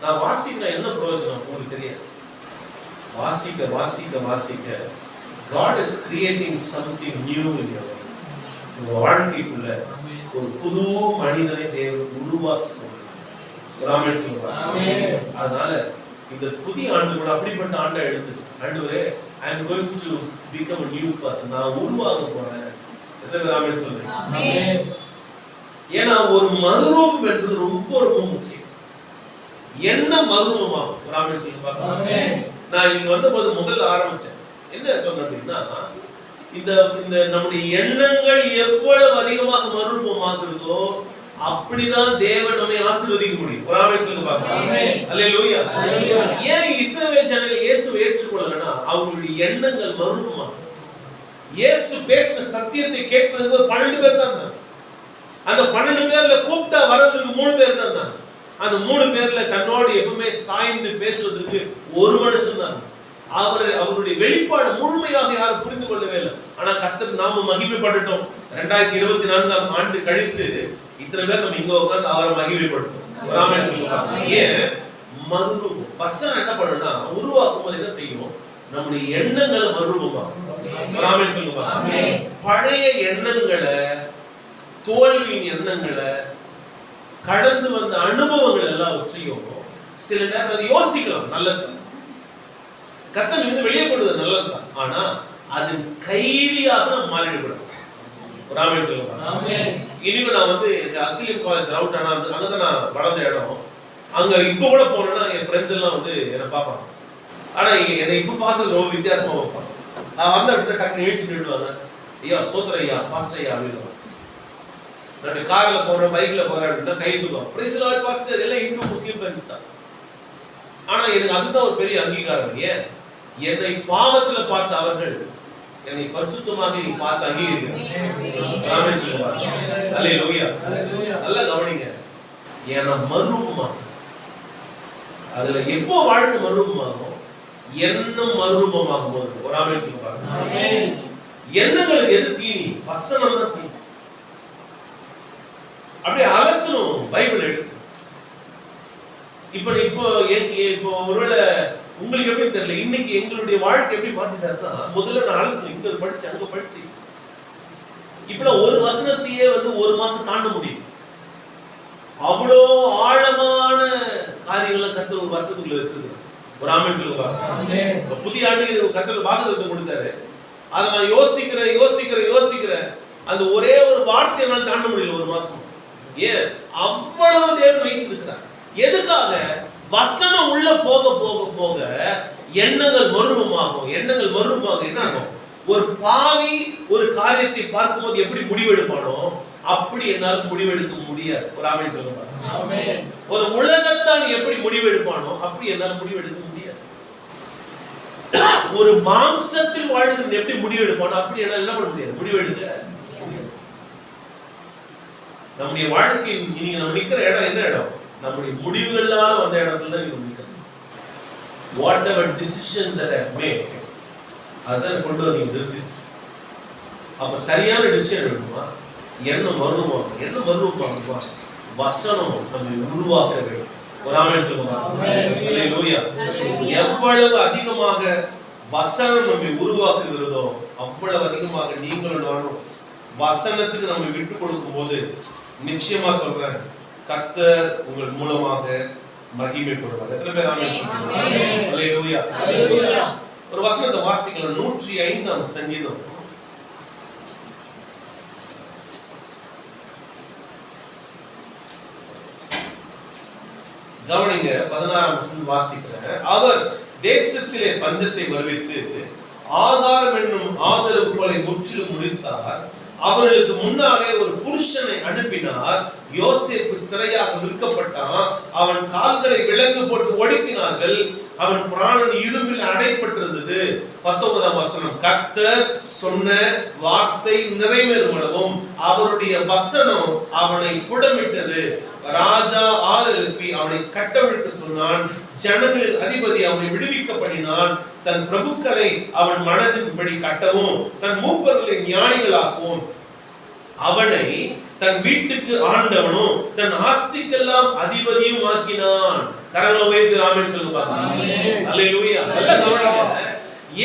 நான் வாசிக்க என்ன பிரயோஜனம் உங்களுக்கு தெரியாது. வாசிக்க வாசிக்க வாசிக்க God is creating something new in your life. உங்க வாழ்க்கைக்குள்ள ஒரு புது மனிதனை தேவன் உருவாக்கி கொண்டிருக்கிறார். அதனால இந்த புதிய ஆண்டுக்குள்ள அப்படிப்பட்ட ஆண்டை எடுத்து, ஆண்டவரே I am going to become a new person, நான் உருவாக போறேன். எத்தனை ராமன் சொல்றீங்க? ஏன்னா ஒரு மறுரூபம் என்பது ரொம்ப ரொம்ப முக்கியம். என்ன மறுரூபமாகும் ராமன் சொல்லி பார்க்கலாம். நான் இங்க வந்தபோது முதல்ல ஆரம்பிச்சேன், என்ன சொன்னேன் அப்படின்னா, இந்த நம்முடைய எண்ணங்கள் எவ்வளவு அதிகமாக மறுரூபமாகிறதோ அப்படிதான் தேவன் நம்மை ஆசீர்வதிக்க முடியும். ராமன் சொல்லி பார்க்கலாம். அல்லேலூயா. ஏன் இஸ்ரவேல் ஜனங்கள் இயேசுவை ஏற்றுக்கொள்ளலன்னா அவங்களுடைய எண்ணங்கள் மறுரூபமாகும். இயேசு பேசின சத்தியத்தை கேட்பதற்கு ஒரு 12 பேர் தான் இருந்தாங்க. அந்த 12 பேர்ல கூப்பிட்டா வரதுக்கு 3 பேர் தான் இருந்தாங்க. அந்த 3 பேர்ல தன்னோடு எப்பவுமே சாய்ந்து பேசுவதற்கு ஒரு மனுஷன் தான். அவருடைய வெளிப்பாடு முழுமையாக யாரும் புரிந்து கொள்ளவே இல்லை. ஆனா கர்த்தருக்கு நாம மகிமைப்பட்டுட்டோம். 2024ஆம் ஆண்டு கழித்து இத்தனை பேர் நம்ம இங்க உட்கார்ந்து அவரை மகிமைப்படுத்தும். ஏன் மறுரூபம் வசனம் என்ன பண்ணுனா உருவாக்கும் போது என்ன செய்யும், நம்முடைய எண்ணங்களை மறுரூபமாகும். பழைய எண்ணங்களை, தோல்வியின் எண்ணங்களை, கடந்து வந்த அனுபவங்கள் எல்லாவற்றையும் சில நேரம் அது யோசிக்கலாம், நல்லது, கர்த்தர் இருந்து வெளியே கொண்டது நல்லதுதான். ஆனா அது கைதியாக மாறிடக்கூடாது. ராமன் சொல்லுவாங்க. இனிமே நான் அசிலியம் காலேஜ் ரவுட் ஆனா அங்கதான் நான் வளர்ந்த இடம். அங்க இப்ப கூட போனேன்னா என் ஃப்ரெண்ட்ஸ் எல்லாம் என்னை பார்ப்பாங்க. ஆனா என்னை இப்ப பார்க்கறது ரொம்ப வித்தியாசமா வைப்பாங்க. நான் வந்த அப்படின்னா டக்குனு எழுச்சி நின்றுவாங்க. ஐயா சோதர ஐயா பாஸ்டர் ஐயா அப்படின்னு. நான் கார்ல போறேன், பைக்ல போறேன் அப்படின்னா கை தூக்கம், பிரைஸ் லார்ட் பாஸ்டர், எல்லாம் இந்து முஸ்லிம் ஃப்ரெண்ட்ஸ் தான். ஆனா எனக்கு அதுதான் ஒரு பெரிய அங்கீகாரம். ஏன், என்னை பாவத்துல பார்த்த அவர்கள் என்னை பரிசுத்தமாக நீ பார்த்து அங்கீகரிக்கிறாங்க. அல்லேலூயா. நல்லா கவனிங்க. ஏன்னா மறுரூபமாகும். அதுல எப்போ வாழ்க்கை மறுரூபமாகும், எண்ணம் மறுரூபமாகும் போது. ஒரு ஆமென் சொல்லுவாங்க. எண்ணங்களுக்கு எது தீனி? வசனம் தான் தீனி. அப்படியே அலசணும் பைபிள் எடுத்து. இப்போ ஒருவேளை உங்களுக்கு எப்படி தெரியல, இன்னைக்கு எங்களுடைய வாழ்க்கை எப்படி மாத்திட்டாருன்னா, முதல்ல நான் அலசு இங்க படிச்சு அங்க படிச்சு இப்ப ஒரு வசனத்தையே ஒரு மாசம் தாண்ட முடியும். அவ்வளோ ஆழமான காரியங்களை கர்த்தர் ஒரு வசனத்துக்குள்ள வச்சிருக்காரு. ஒரு ஆமென் சொல்லுங்க. புதிய ஆண்டு கர்த்தர் வாக்குத்தத்தம் கொடுத்தாரு. அதை நான் யோசிக்கிறேன். அந்த ஒரே ஒரு வார்த்தையை என்னால் தாண்ட முடியல ஒரு மாசம். ஏன், அவ்வளவு தேவன் வைத்திருக்கிறார். எதுக்காக? வசனம் உள்ள போக போக போக எண்ணங்கள் மறுரூபமாகும். என்ன ஆகும்? ஒரு பாவி ஒரு காரியத்தை பார்க்கும்போது எப்படி முடிவெடுப்பானோ அப்படி என்னால் முடிவெடுக்க முடியாது. ஒரு ஆமென் சொல்லுங்க. ஒரு உலகத்தான் எப்படி முடிவெடுப்பானோ அப்படி என்னால் முடிவெடுக்க முடியாது. ஒரு மாம்சத்தில் வாழ்ந்து எப்படி முடிவெடுப்பானோ அப்படி என்னால் என்ன பண்ண முடியாது, முடிவெடுக்க முடியாது. நம்முடைய வாழ்க்கையில் நீங்க நம்ம நிக்கிற இடம் என்ன இடம்? நம்முடைய முடிவுகளால வந்த இடத்துல தான் நீங்க நிற்கணும். What ever decision that I made, அதான் கொண்டு வந்து நிறுத்தி. அப்ப சரியான டிசிஷன் எடுக்கணுமா? என்ன மறுரூபமாகுமா? வசனம் நம்மை உருவாக்க வேண்டும். ஒரு ஆமென் சொல்லுங்க. அல்லேலூயா. எவ்வளவு அதிகமாக வசனம் நம்மை உருவாக்குகிறதோ அவ்வளவு அதிகமாக நீங்களும் நானும் வசனத்துக்கு நம்ம விட்டு கொடுக்கும் போது நிச்சயமா சொல்றேன், கர்த்தர் உங்கள் மூலமாக மகிமைப்படுவார். எத்தனை பேர் ஆமென் சொல்றீங்க? அல்லேலூயா. ஒரு வசனத்தை வாசிக்கலாம். 105ஆம் சங்கீதம். கவனிங்க, 16ஆம் வசனம் வாசிக்கிறேன். அவர் தேசத்திலே பஞ்சத்தை வருவித்து ஆதாரம் என்னும் ஆதரவுகளை முற்றிலும் முடித்தார். அவர்களுக்கு முன்னாலே ஒரு புருஷனை அனுப்பினார். யோசேப்பு சிறையாக விற்கப்பட்டான். அவன் கால்களை விலங்கு போட்டு ஒடுக்கினார்கள். அவன் பிராணன் இரும்பில் அடைப்பட்டிருந்தது. 19ஆம் வசனம், கர்த்தர் சொன்ன வார்த்தை நிறைவேறும் அளவும் அவருடைய வசனம் அவனை புடமிட்டது. ராஜா ஆள் எழுப்பி அவனை கட்டவிழ்க்க சொன்னான். ஜனங்களின் அதிபதி அவனை விடுவிக்க பண்ணினான். தன் பிரபுக்களை அவன் மனதின்படி கட்டவும் தன் மூப்பர்களை ஞானிகளாகவும் அவனை தன் வீட்டுக்கு ஆண்டவனும் தன் ஆஸ்திக்கெல்லாம் அதிபதியும் ஆக்கினான். கரங்களை ஆமென் சொல்லுங்க. அல்லேலூயா. நல்ல கவனிங்க.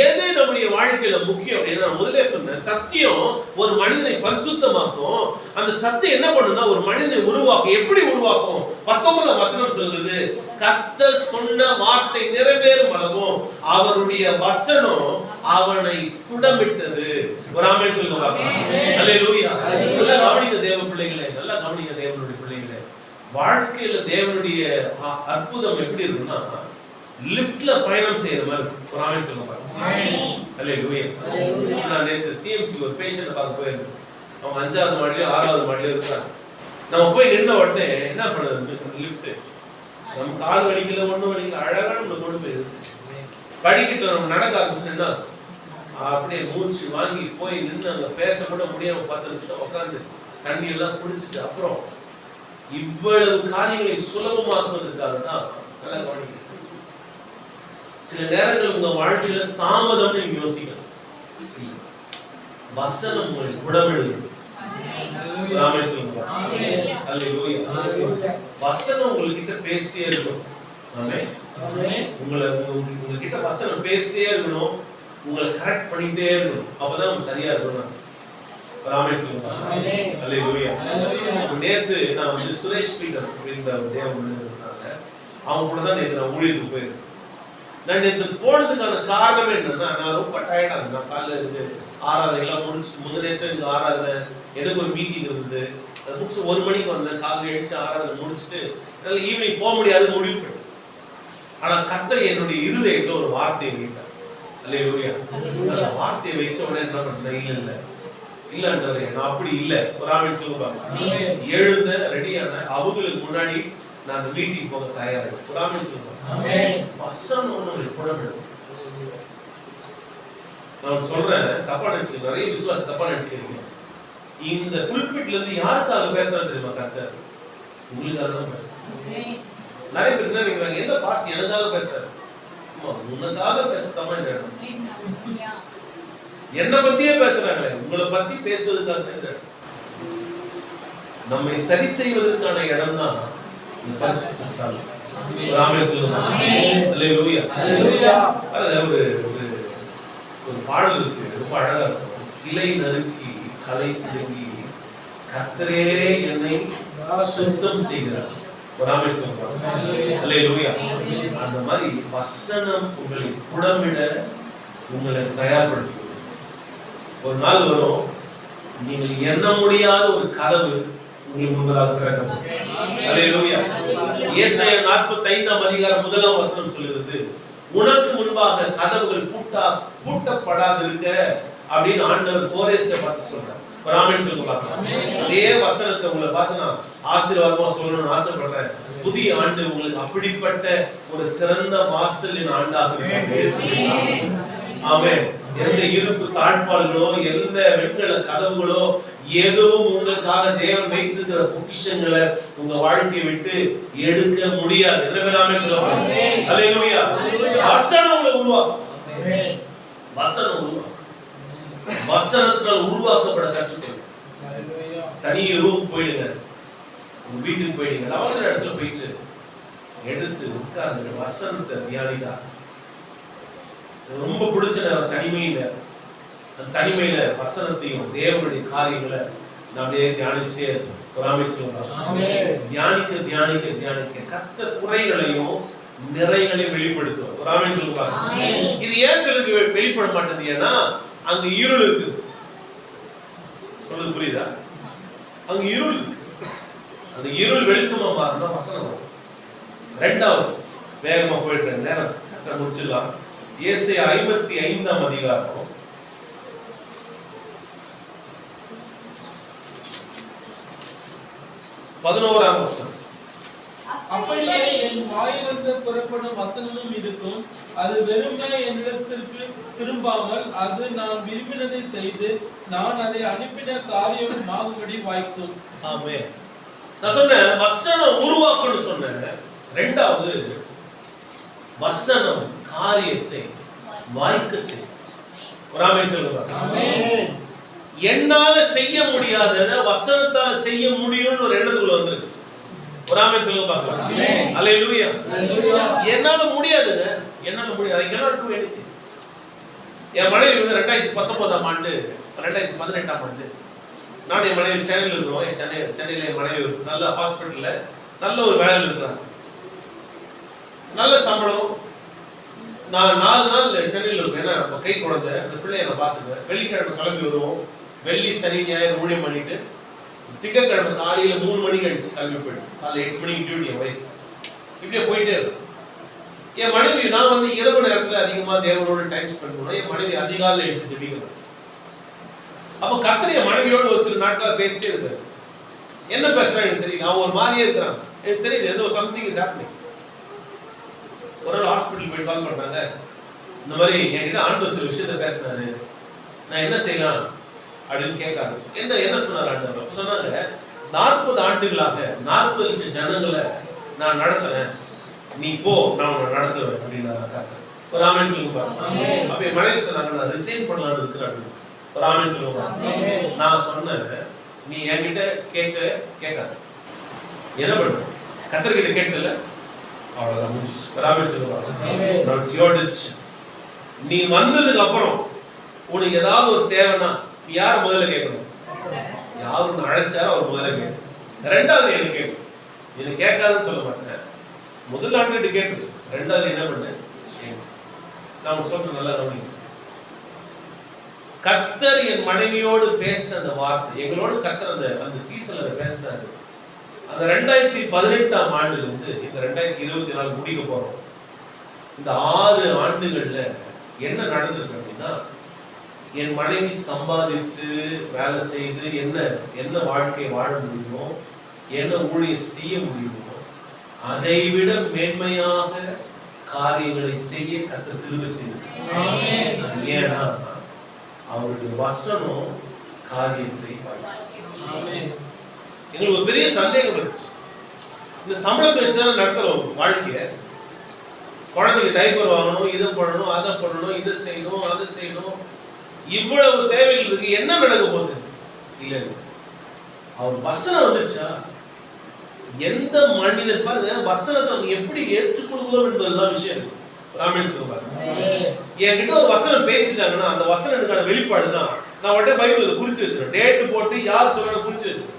எது நம்முடைய வாழ்க்கையில முக்கியம் அப்படின்னா, முதல்ல சொன்னேன், சத்தியம் ஒரு மனிதனை பரிசுத்தமாக்கும். அந்த சத்தியம் என்ன பண்ணும்னா ஒரு மனிதனை உருவாக்கும். எப்படி உருவாக்கும்? 19ஆம் வசனம் சொல்றது, கர்த்தர் சொன்ன வார்த்தை நிறைவேறும் அளவும் அவருடைய வசனம் அவனை புடமிட்டது. ஒரு ஆமென் சொல்லுங்க. அல்லேலூயா. நல்லா கவனிங்க தேவ பிள்ளைகளே, நல்லா கவனிங்க தேவனுடைய பிள்ளைகளே. வாழ்க்கையில தேவனுடைய அற்புதம் எப்படி இருக்குன்னா, லிஃப்ட்ல பயணம் செய்யற மாதிரி. ஒரு ஆமென் சொல்லுங்க. அல்லேலூயா. நான் நேத்து சிஎம்சி ஒரு பேஷண்ட் பார்க்க போயிருந்தேன். அவங்க 5வது மாடியில 6வது மாடியில இருக்காங்க. நம்ம போய் நின்ன உடனே என்ன பண்ணுது லிஃப்ட், நம்ம கால் வலிக்கல ஒண்ணும் வலிக்கல, அழகா நம்ம கொண்டு போயிருக்கு. படிக்கிட்டு நம்ம நடக்க ஆரம்பிச்சோம்னா அப்படியே மூச்சு வாங்கி போய் நின்று அங்க பேச கூட முடியாம 10 நிமிஷம் உட்காந்து தண்ணி எல்லாம் குடிச்சிட்டு அப்புறம் இவ்வளவு காரியங்களை சுலபமாக்குவதற்காக தான். நல்லா கவனிக்க. சில நேரங்கள் உங்க வாழ்க்கையில தாமதம் நீங்க யோசிக்கலாம். வசனம் உங்களை புடமெடுத்து. வசனம் உங்ககிட்ட பேசிட்டே இருக்கணும். உங்ககிட்ட வசனம் பேசிட்டே இருக்கணும். உங்களை கரெக்ட் பண்ணிட்டே இருக்கணும். அப்பதான் சரியா இருக்கணும். நேத்து நான் வந்து சுரேஷ் பீட்டர் அப்படின்ற அவங்க கூட தான் நேற்று நான் ஊழியத்துக்கு போயிருக்கேன். நான் நேற்று போனதுக்கான காரணம் என்னன்னா, நான் ரொம்ப டயர்டா இருந்தேன். நான் காலைல இருந்து ஆராதனைலாம் முடிச்சுட்டு, முதலேத்து எனக்கு ஆராதனை, எனக்கு ஒரு மீட்டிங் இருந்தது. அதை முடிச்சு 1 மணிக்கு வந்தேன். காலையில் எழுந்து ஆராதனை முடிச்சுட்டு என்னால் ஈவினிங் போக முடியாது முடிவு பண்ணேன். ஆனா கர்த்தர் என்னுடைய இருதயத்துல ஒரு வார்த்தையை வைத்தார். அல்லேலூயா. அந்த வார்த்தையை வச்ச உடனே என்ன பண்ணேன், இல்லன்றவரே நான் அப்படி இல்லை. ஒரு ஆமென் சொல்லுவாங்க. எழுந்த ரெடியான அவங்களுக்கு முன்னாடி நான் அந்த மீட்டிங் போக தயாராக. ஒரு ஆமென் சொல்லுவாங்க. வசனம் உங்களுக்கு புடமிடும். நான் சொல்றேன், தப்பா நினைச்சு நிறைய விசுவாசி தப்பா நினைச்சிருக்கீங்க. இந்த புல்பிட்ல இருந்து யாருக்காக பேசுறான்னு தெரியுமா? கர்த்தர் உங்களுக்காக தான் பேசுறேன். நிறைய பேர் என்ன நினைக்கிறாங்க, என்ன பாஸ் எனக்காக பேசுறாரு. உனக்காக பேசத்தாமா இந்த இடம். என்ன பத்தியே பேசுறாங்களே, உங்களை பத்தி பேசுவதற்காக இந்த இடம். நம்மை சரி செய்வதற்கான இடம் தான் இந்த பரிசுத்த ஸ்தலம். ஒரு ஆமென் சொல்லுங்க. அல்லேலூயா. அது ஒரு பாடல் இருக்கு, ரொம்ப அழகா இருக்கும். கிளை நறுக்கி களை பிடுங்கி கர்த்தரே என்னை சுத்தம் செய்கிறார். ஒரு ஆமென் சொல்லுங்க. அல்லேலூயா. அந்த மாதிரி வசனம் உங்களை புடமிட உங்களை தயார்படுத்துவது. ஒரு நாள் வரும், நீங்கள் எண்ண முடியாத ஒரு கதவு உங்களுக்கு முன்பதாக திறக்கப்படும். அல்லேலூயா. ஏசாயா 45ஆம் அதிகாரம் 1ஆம் வசனம் சொல்லுகிறது, உனக்கு முன்பாக கதவுகள் பூட்டப்படாது இருக்க அப்படின்னு ஆண்டவர் கோரேசை பார்த்து சொல்றார். ஒரு ஆமென் சொல்லுங்க. அதே வசனத்தை உங்களை பார்த்து நான் ஆசீர்வாதமா சொல்லணும்னு ஆசைப்படுறேன். புதிய ஆண்டு உங்களுக்கு அப்படிப்பட்ட ஒரு திறந்த வாசலின் ஆண்டாக இருக்கும். ஆமென். எந்த இருப்பு தாழ்பால்களோ எந்த வெண்கல கதவுகளோ எதுவும் உங்களுக்காக தேவன் வைத்திருக்கிற பொக்கிஷங்களை உங்க வாழ்க்கையை விட்டு எடுக்க முடியாது. அல்லேலூயா. வசனம் உங்களை உருவாக்கும். வசனம் உருவாக்கும். வசனத்தினால் உருவாக்கப்பட கற்றுக்கொள்ளுங்க. தனி ரூம் போயிடுங்க, உங்க வீட்டுக்கு போயிடுங்க, ஏதாவது இடத்துல போயிட்டு எடுத்து உட்கார்ந்து வசனத்தை தியானிக்க. ரொம்ப பிடிச்ச நேரம் தனிமையில, அந்த தனிமையில வசனத்தையும் தேவனுடைய காரியங்களை நான் அப்படியே தியானிச்சுட்டே இருக்கேன். ஒரு ஆமென் சொல்லுங்க. தியானிக்க தியானிக்க தியானிக்க கர்த்தர் குறைகளையும் நிறைகளையும் வெளிப்படுத்தும். ஒரு ஆமென் சொல்லுங்க. இது ஏன் சிலருக்கு வெளிப்பட மாட்டேங்குது? ஏன்னா அங்க இருள் இருக்கு. சொல்றது புரியுதா? அங்க இருள் இருக்கு. அந்த இருள் வெளிச்சமா மாறினா வசனம் வரும். 2வது வேகமா போயிட்டு நேரம் கரெக்டா முடிச்சிடலாம். ஏசாயா 55ஆம் அதிகாரம் 11ஆம் வசனம். அப்படியே என் வாயிலிருந்து புறப்படும் வசனமும் இருக்கும். அது வெறுமே என்னிடத்திற்கு திரும்பாமல் அது நான் விரும்பினதை செய்து நான் அதை அனுப்பின காரியம் ஆகும்படி வாய்க்கும். ஆமென். நான் சொன்னேன் வசனம் உருவாக்கணும்னு சொன்னேன். இரண்டாவது வசனம் காரியத்தை வாய்க்க செய்யும். ஒரு ஆமென் சொல்லுங்க. ஆமென். என்னால செய்ய முடியாததை வசனத்தால செய்ய முடியும்னு ஒரு எண்ணத்துல வந்திருக்கு. ஒரு ஆமென் சொல்லுங்க பார்க்கலாம். ஆமென். அல்லேலூயா. அல்லேலூயா. என்னால முடியாதுங்க. என்னால முடியாது. I cannot do anything. என் மனைவி வந்து 2019ஆம் ஆண்டு 2018ஆம் ஆண்டு நான் என் மனைவி சென்னையில் இருக்கிறோம். சென்னையில் என் மனைவி நல்ல ஹாஸ்பிட்டல்ல நல்ல ஒரு வேலையில் இருக்கிறாங்க. நல்ல சம்பளம். நான் 4 நாள் சென்னையில் இருக்கேன். ஏன்னா கை குழந்தை அந்த பிள்ளைய நான் பார்த்துக்குவேன். வெள்ளிக்கிழமை கிளம்பி வருவோம். வெள்ளி சனி ஞாயிறு ஊழியம் பண்ணிட்டு திங்கட்கிழமை காலையில 3 மணிக்கு அடிச்சு கிளம்பி போயிடும். காலையில் 8 மணிக்கு டியூட்டி என் ஒய்ஃப். இப்படியே போயிட்டே இருக்கும். என் மனைவி நான் வந்து இரவு நேரத்தில் அதிகமா தேவனோட டைம் ஸ்பெண்ட் பண்ணுவேன். என் மனைவி அதிகாலையில் எழுந்து ஜெபிக்கணும். அப்ப கர்த்தர் என் மனைவியோடு ஒரு சில நாட்களா பேசிட்டே இருக்காரு. என்ன பேசுறா எனக்கு தெரியல. அவன் ஒரு மாதிரியே இருக்கிறான். எனக்கு தெரியுது ஏதோ சம்திங் இஸ் ஹேப்பனிங். ஒரு நாள் ஹாஸ்பிட்டல் போய் கால் பண்றாங்க. இந்த மாதிரி என்கிட்ட ஆண்டவர் சில விஷயத்த பேசினாரு. நான் என்ன செய்யலாம் அப்படின்னு கேட்க ஆரம்பிச்சு. என்ன சொன்னார் ஆண்டவர்? அப்ப சொன்னாங்க 40 ஆண்டுகளாக 40 லட்சம் ஜனங்களை நான் நடத்துறேன். நீ போ, நான் உன்னை நடத்துவேன் அப்படின்னு. ஒரு ஆமென் சொல்லுங்க. அப்ப என் மனைவி சொன்னாங்க நான் ரிசைன் பண்ணலாம்னு இருக்கிறேன். ஒரு ஆமென் சொல்லுங்க. நான் சொன்னேன் நீ என்கிட்ட கேட்காத. என்ன பண்ண கர்த்தர்கிட்ட கேட்டல அவ்வளவுதான் முடிஞ்சிச்சு. ஒரு ஆமென் சொல்லுங்க. நீ வந்ததுக்கு அப்புறம் உனக்கு ஏதாவது ஒரு தேவைன்னா நீ யார முதல்ல கேட்கணும்? யாரும் அழைச்சாரோ அவர் முதல்ல கேட்கணும். ரெண்டாவது என்ன கேட்கணும்? எனக்கு கேட்காதுன்னு சொல்ல மாட்டேன். முதல் ஆண்டு கேட்டு ரெண்டாவது என்ன பண்ண நான் சொல்றேன் நல்லா கவனிங்க. கர்த்தர் என் மனைவியோடு பேசின அந்த வார்த்தை எங்களோடு கர்த்தர் அந்த சீசன்ல பேசினாரு. அந்த 2018ஆம் ஆண்டுல இருந்து இந்த 2024 முடிக்க போறோம். இந்த 6 ஆண்டுகள்ல என்ன நடந்திருக்கு அப்படின்னா என் மனைவி சம்பாதித்து வேலை செய்து என்ன வாழ்க்கை வாழ முடியுமோ என்ன ஊழியம் செய்ய முடியுமோ அதை விட மேன்மையாக காரியங்களை செய்ய கர்த்தர் கிருபை செய்தார். ஏன்னா அவருடைய வசனம் காரியத்தை எங்களுக்கு ஒரு பெரிய சந்தேகம் இருக்கு. இந்த சம்பளத்தை வச்சுதான் நடத்துறோம் வாழ்க்கைய. குழந்தைக்கு டைப்பர் வாங்கணும், இதை பண்ணணும், அதை பண்ணணும், இதை செய்யணும், அதை செய்யணும். இவ்வளவு தேவைகள் இருக்கு. என்ன நடக்க போகுது? இல்ல அவர் வசனம் வந்துச்சா எந்த மனிதர் பாருங்க வசனத்தை எப்படி ஏற்றுக்கொள்கிறோம் என்பதுதான் விஷயம். ராமன் சொல்லுவார் என்கிட்ட ஒரு வசனம் பேசிட்டாங்கன்னா அந்த வசனத்துக்கான வெளிப்பாடு தான் நான் உடனே பைபிள் குறிச்சு வச்சிருக்கேன். டேட் போட்டு யார் சொல்றாங்க குறிச்சு வச்சிருக்கேன்.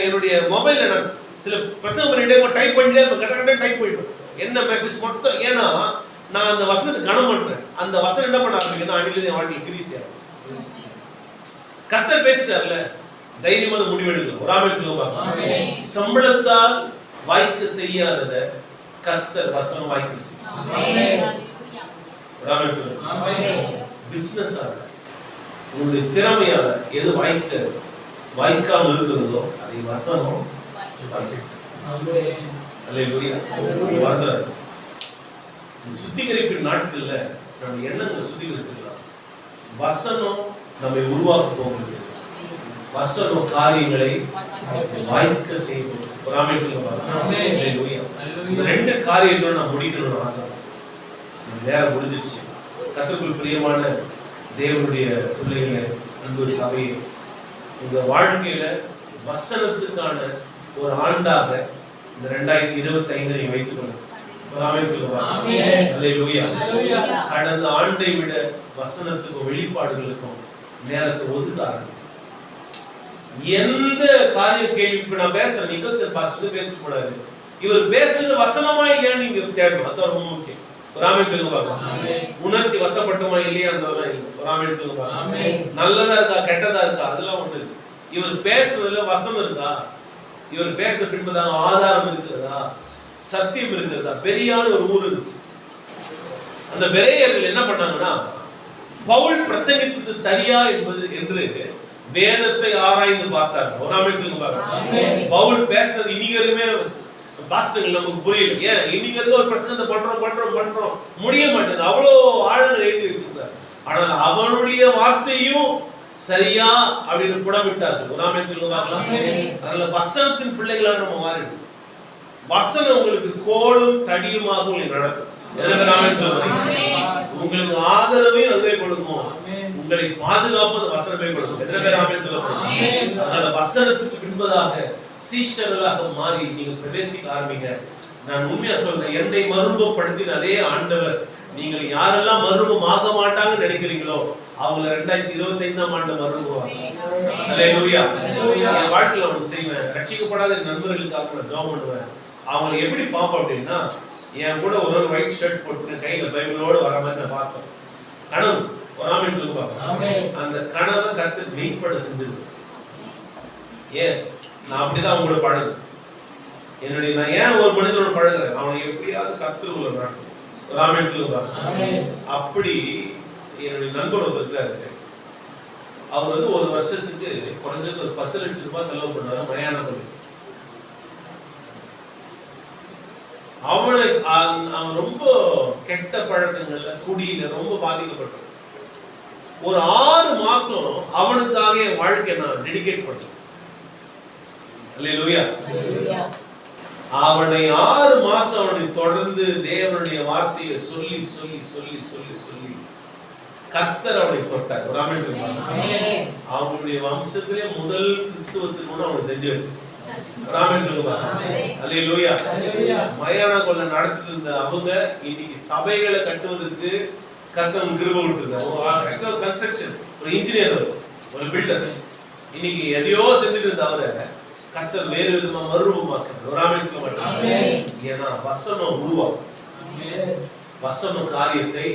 என்னுடைய மொபைல்ல நான் சில பிரச்சனை பண்ணிட்டே டைப் பண்ணிட்டே கட்ட டைப் பண்ணிடுவேன். என்ன மெசேஜ் மொத்தம். ஏன்னா நான் அந்த வசனத்தை கனம் பண்றேன். அந்த வசனம் என்ன பண்ண ஆரம்பிக்குன்னா அன்னிலிருந்து என் வாழ்க்கையில் கிரீசி ஆரம்பிச்சு. கர்த்தர் பேசிட்டார்ல தைரியமா முடிவெடுக்கணும். ஒரு ஆமென் சொல்லுவாங்க. சம்பளத்தால் வாய்க்க செய்யாதத கர்த்தர் வசனம் வாய்க்க செய்யும். ஒரு ஆமென் சொல்லுங்க. பிசினஸ் உங்களுடைய திறமையால எது வாய்க்காம இருக்கிறதோ அதை வசனம் வாய்க்க செய்யும். அல்லேலூயா. வாழ்ந்தார். சுத்திகரிப்பின் நாட்கள்ல நம்ம எண்ணங்களை சுத்திகரிச்சிடலாம். வசனம் நம்மை உருவாக்க போகிறது. வசனம் காரியங்களை வாய்க்க செய்யும். ஒரு ஆமென் சொல்லுங்க. அல்லேலூயா. இந்த 2 காரியத்தோட நான் முடிக்கணும்னு ஆசை. நேரம் முடிஞ்சிடுச்சு. கர்த்தருக்குள் பிரியமான தேவனுடைய பிள்ளைகளை அன்பு சபையை உங்க வாழ்க்கையில வசனத்துக்கான ஒரு ஆண்டாக இந்த 2025 வைத்துக் கொள்ளுங்க. ஆமென் சொல்லுங்க. அல்லேலூயா. கடந்த ஆண்டை விட வசனத்துக்கும் வெளிப்பாடுகளுக்கும் நேரத்தை ஒதுக்க ஆரம்பிக்கும். எந்த காரியம் கேள்வி இப்ப நான் பேசுறேன் நிக்கல்சன் பாஸ்டர் பேசிட்டு போனாரு. இவர் பேசுறது வசனமா இல்லையான்னு நீங்க தேடணும். அதான் ரொம்ப முக்கியம். ஒரு ஆமென் சொல்லுங்க. உணர்ச்சி வசப்பட்டமா இல்லையான்றதெல்லாம் இல்லை. ஒரு ஆமென் சொல்லுங்க. நல்லதா இருக்கா கெட்டதா இருக்கா அதெல்லாம் ஒண்ணு இல்லை. இவர் பேசுறதுல வசனம் இருக்கா? இவர் பேச பின்பதாக ஆதாரம் இருக்கிறதா? சத்தியம் இருக்கிறதா? பெரியான ஒரு ஊர் இருந்துச்சு. அந்த பெரியர்கள் என்ன பண்ணாங்கன்னா பவுல் பிரசங்கித்தது சரியா என்று வேதத்தை ஆராய்ந்து பார்த்தார். ஒரு ஆமென் சொல்லுங்க பாருங்க. பவுல் பேசுறது இன்னைக்கு வரைக்குமே பாஸ்டர்கள் நமக்கு புரியல. ஏன் இன்னைக்கு வரைக்கும் ஒரு பிரசங்கத்தை பண்றோம் முடிய மாட்டேங்குது. அவ்வளோ ஆழங்கள் எழுதி வச்சிருக்காரு. ஆனால் அவனுடைய வார்த்தையும் சரியா அப்படின்னு புடமிட்டார்கள். ஒரு ஆமென் சொல்லுங்க பார்க்கலாம். அதனால வசனத்தின் பிள்ளைகளாக நம்ம மாறிடும். வசனம் உங்களுக்கு கோலும் தடியுமாக உங்களை நடத்தும். உங்களுக்கு ஆதரவையும் அதுவே கொடுக்கும். உங்களை பாதுகாப்பது வசனமே கொடுக்கும். எத்தனை பேர் ஆமென் சொல்ல போறீங்க? அதனால வசனத்துக்கு பின்பதாக சீஷர்களாக மாறி நீங்க பிரவேசிக்க ஆரம்பிங்க. நான் உண்மையா சொல்றேன், என்னை மறுரூபப்படுத்தின அதே ஆண்டவர் நீங்கள் யாரெல்லாம் மறுரூபம் ஆக மாட்டாங்கன்னு நினைக்கிறீங்களோ அவங்கள 2025ஆம் ஆண்டு மறுரூபம். அல்லேலூயா. என் வாழ்க்கையில ஒன்று செய்வேன். ரட்சிக்கப்படாத நண்பர்களுக்காக நான் ஜெபம் பண்ணுவேன். அவங்க எப்படி பார்ப்போம் அப்படின்னா, என் கூட ஒரு ஒயிட் ஷர்ட் போட்டு கையில பைபிளோடு வர மாதிரி நான் பார்ப்பேன். கனவு ஒரு ஆமென் சொல்லுங்க. அந்த கனவை கர்த்தர் மெய்ப்பட செஞ்சிருக்கு. ஏன் நான் அப்படிதான் அவங்க கூட பழகுறேன். நான் ஏன் ஒரு மனிதனோட பழகுறேன், அவனை எப்படியாவது கர்த்தர் உள்ள நடக்கும். ஒரு ஆமென் சொல்லுங்க. அப்படி என்னுடைய நண்பர் ஒருத்தர் இருக்காரு. அவர் வந்து ஒரு வருஷத்துக்கு குறைஞ்சது ஒரு 10 லட்சம் ரூபாய் செலவு பண்ணுவாரு மயான பள்ளி. அவன் ரொம்ப கெட்ட பழக்கங்கள்ல குடியில ரொம்ப பாதிக்கப்பட்டான். ஒரு 6 மாசம் அவனுக்காக என் வாழ்க்கையை நான் டெடிகேட் பண்ணேன். அல்லேலூயா. அவனை 6 மாசம் அவனை தொடர்ந்து தேவனுடைய வார்த்தையை சொல்லி சொல்லி சொல்லி சொல்லி சொல்லி கர்த்தர் அவனை தொட்டார். ஒரு ஆமென் சொல்லுங்க. அவனுடைய வம்சத்திலே முதல் கிறிஸ்துவத்துக்கு கூட அவனை செஞ்சு வச்சு. ஒரு ஆமென் சொல்லுங்க. அல்லேலூயா. மயான கொள்ள நடத்திட்டு இருந்த அவங்க இன்னைக்கு சபைகளை கட்டுவதற்கு கர்த்தர் கிருபை கொடுத்திருக்காரு. ஆக்சுவல் கன்ஸ்ட்ரக்ஷன் ஒரு இன்ஜினியர், ஒரு பில்டர். இன்னைக்கு எதையோ செஞ்சுட்டு இருந்த அவரை கர்த்தர் வேறு விதமா மறுரூபமாக்குறார். ஒரு ஆமென் சொல்ல மாட்டாங்க. ஏன்னா வசனம் உருவாக்கும். வசனம் காரியத்தை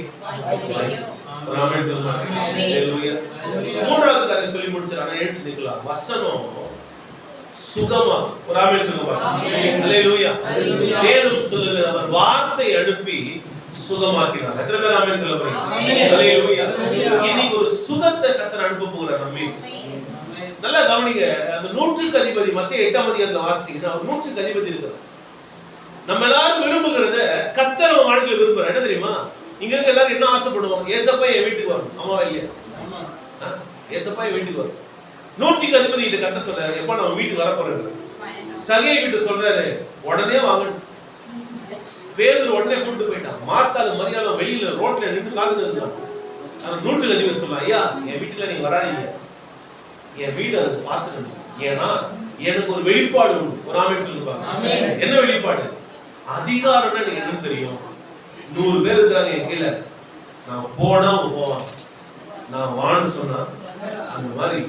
ஒரு ஆமென் சொல்ல மாட்டாங்க. அல்லேலூயா. மூன்றாவது காரியம் சொல்லி முடிச்சாங்க. எழுந்து நிக்கலாம். வசனம் சுகமா. ஒரு ஆமென் சொல்லுங்க. அல்லேலூயா. வேதம் சொல்லுது அவர் வார்த்தை அனுப்பி சுகமாக்கினார். எத்தனை பேர் ஆமென் சொல்ல போறீங்க? அல்லேலூயா. இன்னைக்கு ஒரு சுகத்தை கர்த்தர் அனுப்ப போறார் நம்மை. நல்லா கவனிங்க. அந்த 100க்கு அதிபதி மத்தேயு 8ஆம் அதிகாரத்துல வாசிங்கன்னா 100க்கு அதிபதி இருக்கார். நம்ம எல்லாரும் விரும்புகிறத கர்த்தர் நம்ம வாழ்க்கையில விரும்புறார். என்ன தெரியுமா? இங்க இருக்க எல்லாரும் என்ன ஆசைப்படுவோம்? ஏசப்பா என் வீட்டுக்கு வரணும். அம்மாவா இல்லையா? ஏசப்பா என் வீட்டுக்கு வரணும். 100க்கு அதிபதி கிட்ட கர்த்தர் சொல்றாரு, எப்ப நம்ம வீட்டுக்கு வர போறோம். சகை கிட்ட சொல்றாரு, உடனே வாங்க. பேதுரு உடனே கூட்டிட்டு போயிட்டான். மார்த்தாள் மரியாதை வெளியில ரோட்ல நின்று காத்துட்டு இருந்தான். ஆனா 100க்கு அதிபதி சொல்றான், ஐயா என் வீட்டுல நீங்க வராதீங்க, என் வீடு அது பாத்துக்கணும். ஏன்னா எனக்கு ஒரு வெளிப்பாடு உண்டு. ஒரு ஆமென் சொல்லுங்க. என்ன வெளிப்பாடு? அதிகாரம்னா எனக்கு என்ன தெரியும்? 100 பேர் இருக்காங்க என் கீழே. நான் போனா அவங்க போவான், நான் வான்னு சொன்னா அந்த மாதிரி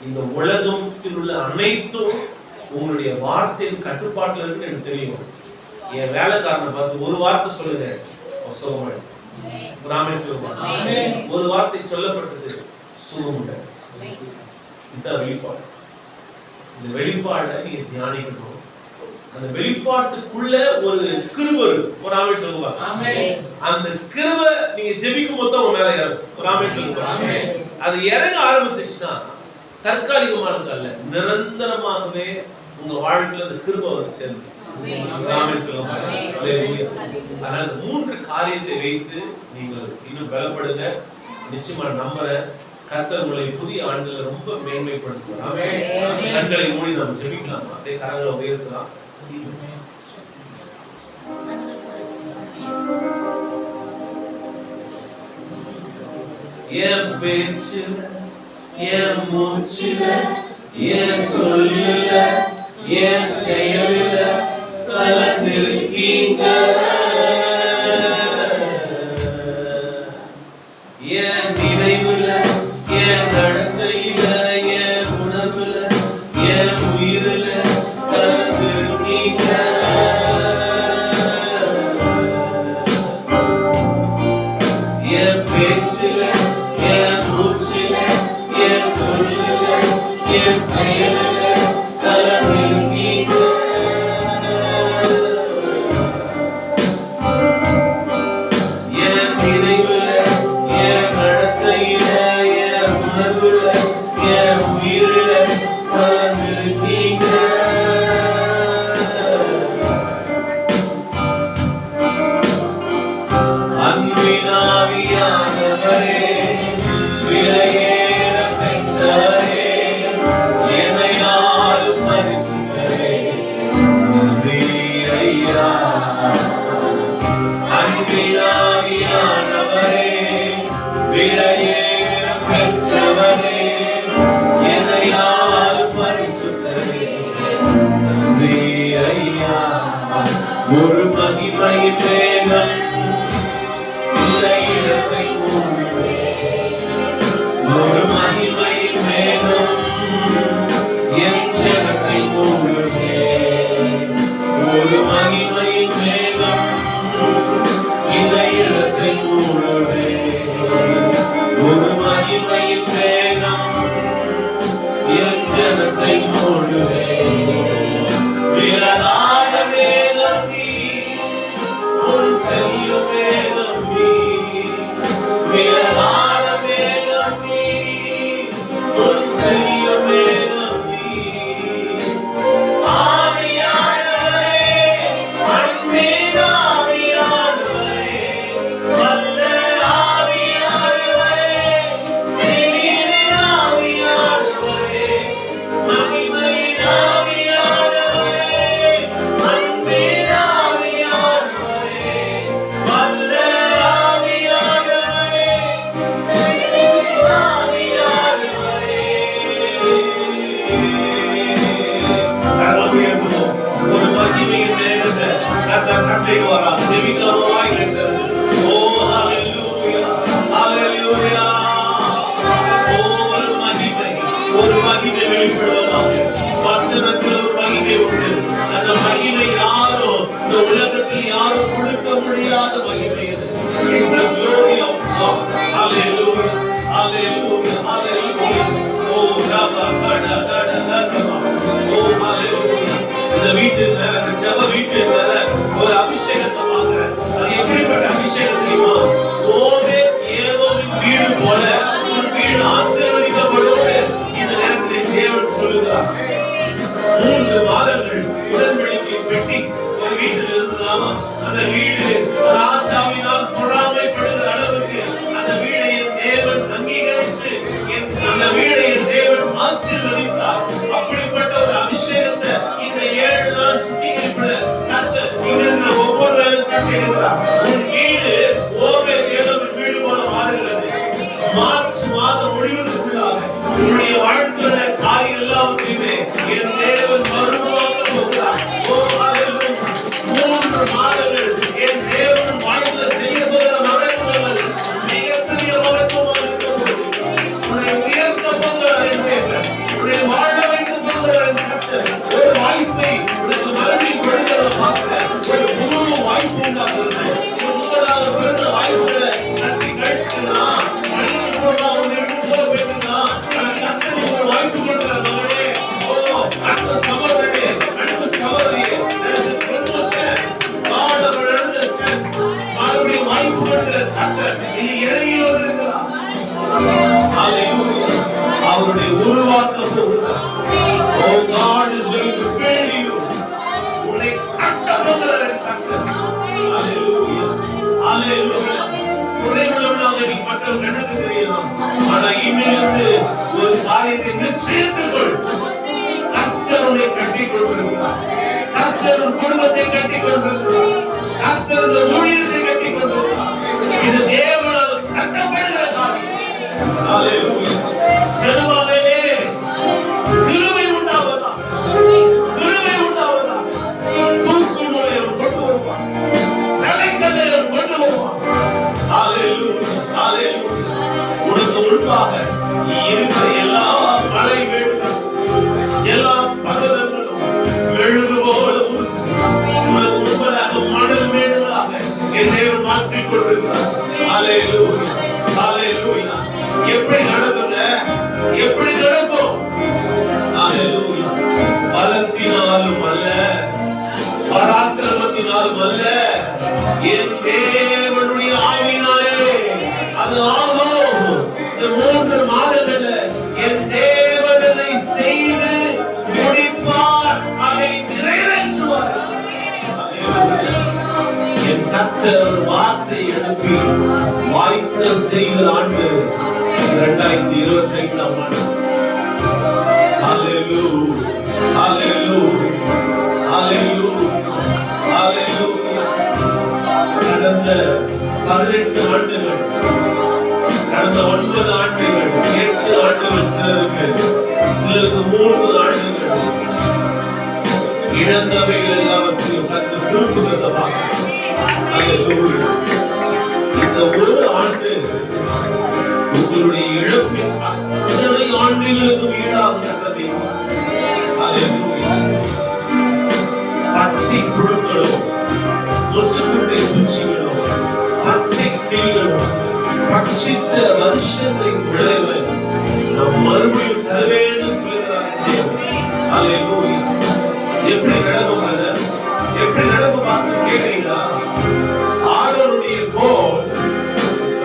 இந்த உலகத்தில் உள்ள அனைத்தும் உங்களுடைய வார்த்தையின் கட்டுப்பாட்டுல இருக்குன்னு எனக்கு தெரியும். என் வேலைக்காரனை பார்த்து ஒரு வார்த்தை சொல்லுங்க, சுகமாயிடும். ஒரு ஆமென் சொல்லுவாங்க. ஒரு வார்த்தை சொல்லப்பட்டது சுகம். இதுதான் வெளிப்பாடு. இந்த வெளிப்பாடை நீங்க தியானிக்கணும். அந்த வெளிப்பாட்டுக்குள்ள ஒரு கிருபை இருக்கு. ஒரு ஆமென் சொல்லுங்க. அந்த கிருபை நீங்க ஜெபிக்கும் போது உங்க மேல இறங்கும். ஒரு ஆமென் சொல்லுங்க. அது இறங்க ஆரம்பிச்சிச்சுன்னா தற்காலிகமானது அல்ல, நிரந்தரமாகவே உங்க வாழ்க்கையில அந்த கிருபை வந்து சேர்ந்து. ஒரு ஆமென் சொல்லுங்க. அல்லேலூயா. அதனால 3 காரியத்தை வைத்து நீங்கள் இன்னும் பலப்படுங்க. நிச்சயமா நம்புறேன் கர்த்தர் உங்களை புதிய ஆண்டுல ரொம்ப மேன்மைப்படுத்துவார். ஆமென். கண்களை மூடி நாம் ஜெபிக்கலாம். அப்படியே கரங்களை உயர்த்தலாம். என் பேச்சில, என் மூச்சில, என் சொல்லில, என் செயலில கலந்திருக்கீங்க. என் நினைவுல, என் நடத்தையில, என் உணர்வுல, என் உயிரில கலந்திருக்கீங்க. என் பேச்சில, என் மூச்சில, என் சொல்லில, என் செயலில கலந்திருக்கீங்க. என் நினைவுல, என் நடத்தையில, என் உணர்வுல, என் மேகம் இந்த இடத்தை மூடுமே. ஒரு மகிமையின் மேகம் என் ஜனத்தை மூடுமே. ஒரு மகிமையின் மேகம் இந்த இடத்தை மூடுமே. ஒரு மகிமையின் மேகம் என் ஜனத்தை மூடுமே. விலகாத மேகம் நீ, உன் செல்லும் மேகம் நீ. விலகாத மேகம் நீ, உன் செல்லும் மேகம் நீ. ஆவியானவரே, அன்பின் ஆவியானவரே, வல்ல ஆவியானவரே, திடீரின் ஆவியானவரே, மகிமையின் ஆவியானவரே, அன்பின் ஆவியானவரே, வல்ல ஆவியானவரே, திடீரின் ஆவியானவரே. கரம் உயர்த்துவோம். ஒரு மகிமையின் மேகத்தை கர்த்தர் கட்டளையிடுவாராம். செவிக்கிறவராய் இருக்கிறது. ஓ ஹalleluya, ஹalleluya. ஓ ஒரு மகிமை வெளிப்படுவதாக. வசனத்தில் ஒரு மகிமை உண்டு. அந்த மகிமை யாரோ இந்த உலகத்தில் யாரும் கொடுக்க முடியாத மகிமை இது. It's the glory of God. Hallelujah, hallelujah, hallelujah. Oh Rabba kada kada kada. Oh hallelujah. இந்த வீட்டுக்கு மேல, இந்த ஜெப வீட்டுக்கு மேல ஒரு அபிஷேகத்தை பார்க்கிறேன். அது எப்படிப்பட்ட அபிஷேகம் தெரியுமா? ஓவே ஏதோ வீடு போல உன் வீடு ஆசீர்வதிக்கப்படும். இந்த நேரத்தில் தேவன் சொல்லுகிறார். 3 மாதங்கள் உடன்படிக்கை பெட்டி ஒரு வீட்டில் இருந்ததாமா. அந்த வீடு ராஜாவினால் பொறாமைப்படுகிற அளவுக்கு அந்த வீடை என் தேவன் அங்கீகரித்து அந்த வீடை என் தேவன் ஆசீர்வதித்தார். அப்படிப்பட்ட ஒரு அபிஷேகத்தை இந்த 7 நாள் சுத்திகரிப்பிட கர்த்தர் இங்க இருக்கிற ஒவ்வொருவரும் கட்டுகிறார். உன் வீடு ஓவே தேவன் வீடு போல மாறுகிறது. மார்ச் மாதம் முடிவதற்குள்ளாக உன்னுடைய வாழ்க்கையில காரியம் எல்லாவற்றையுமே என் தேவன் மறுவாக்க போகிறார். ஓ ஹalleluya. 3 மாதங்கள் என் தேவன் வாழ்க்கையில செய்ய போகிற மகத்துவங்கள் மிகப்பெரிய மகத்துவமாக இருக்க போகிறது. உன்னை உயர்த்த போகிறார் என் தேவன். உன்னை வாழ வைக்க போகிறார் என் கர்த்தர். ஒரு வாய்ப்பை உனக்கு மறுபடியும் கொடுக்கிறத பார்க்கிறேன். ஒரு புது வாய்ப்பு உண்டாக்குறது. 30வது பிறந்த வாய்ப்புகளை கட்டி கழிச்சுனா வாய்ப்பு கொடுக்கிற மகனே. ஓ அன்பு சகோதரனே, அன்பு சகோதரியே, மறுபடியும் வாய்ப்பு கொடுக்கிற கர்த்தர் இனி இறங்கி வந்திருக்கிறார். அவருடைய உருவாக்க போகிறார். Oh God is going to build you. உன்னை கட்ட போகிறார் கர்த்தர். Hallelujah, hallelujah. குறைவுள்ளவனாக நீ மக்கள் கண்ணுக்கு தெரியலாம். ஆனா இனிமேலிருந்து ஒரு காரியத்தை நிச்சயத்துக்குள் கர்த்தர் உன்னை கட்டிக் கொண்டிருக்கிறார். கர்த்தர் உன் குடும்பத்தை கட்டிக் கொண்டிருக்கிறார். கர்த்தர் இந்த ஊழியத்தை கட்டிக் கொண்டிருக்கிறார். இது தேவனால் கட்டப்படுகிற காரியம். ஹalleluya. செருபாபேலே, கிருபை உண்டாவதா, கிருபை உண்டாவதா. தூக்குமுனை கொண்டு வருவான், தலைக்கல்லை கொண்டு வருவான். ஹalleluya, ஹalleluya. உனக்கு முன்பாக நீ இருக்கிற எல்லா மலை மேடுகளும் எல்லா பர்வதங்களும் மெழுகு போல உனக்கு முன்பதாக மணல் மேடுகளாக என் தேவன் மாற்றிக் கொண்டிருக்கிறார். ஹalleluya, ஹalleluya. எப்படி நடக்குங்க? எப்படி நடக்கும்? ஹalleluya. பலத்தினாலும் அல்ல, பராக்கிரமத்தினாலும் அல்ல, என் தேவனுடைய ஆவியினாலே அது ஆகும். இந்த 3 மாதங்கள்ல என் தேவன் அதை செய்து முடிப்பார், அதை நிறைவேற்றுவார். என் கர்த்தர் வார்த்தை எழுப்பி வாய்த்த செய்கிற ஆண்டு 2025 ஆண்டு. ஹalleluya, ஹalleluya, ஹalleluya, ஹalleluya. கடந்த 18 ஆண்டுகள், கடந்த 9 ஆண்டுகள், 8 ஆண்டுகள், சிலருக்கு 3 ஆண்டுகள் இழந்தவைகள் எல்லாவற்றையும் கர்த்தர் திருப்புகிறத பார்க்கிறோம். அல்லேலூயா. இந்த ஒரு ஆண்டு உங்களுடைய இழப்பின் அத்தனை ஆண்டுகளுக்கும் ஈடாகிறது. அல்லேலூயா. பச்சை புழுக்களும் கொசுக்குட்டை பூச்சிகளும் பச்சை கிளிகளும் பட்சித்த வருஷங்களின் விளைவை நம் மறுபடியும் தருவேன்னு சொல்லுகிறார் தேவன். அல்லேலூயா. எப்படி நடக்கும் பிரதர்? எப்படி நடக்கும் பாஸ்டர் கேக்குறீங்களா? ஆரோனுடைய கோல்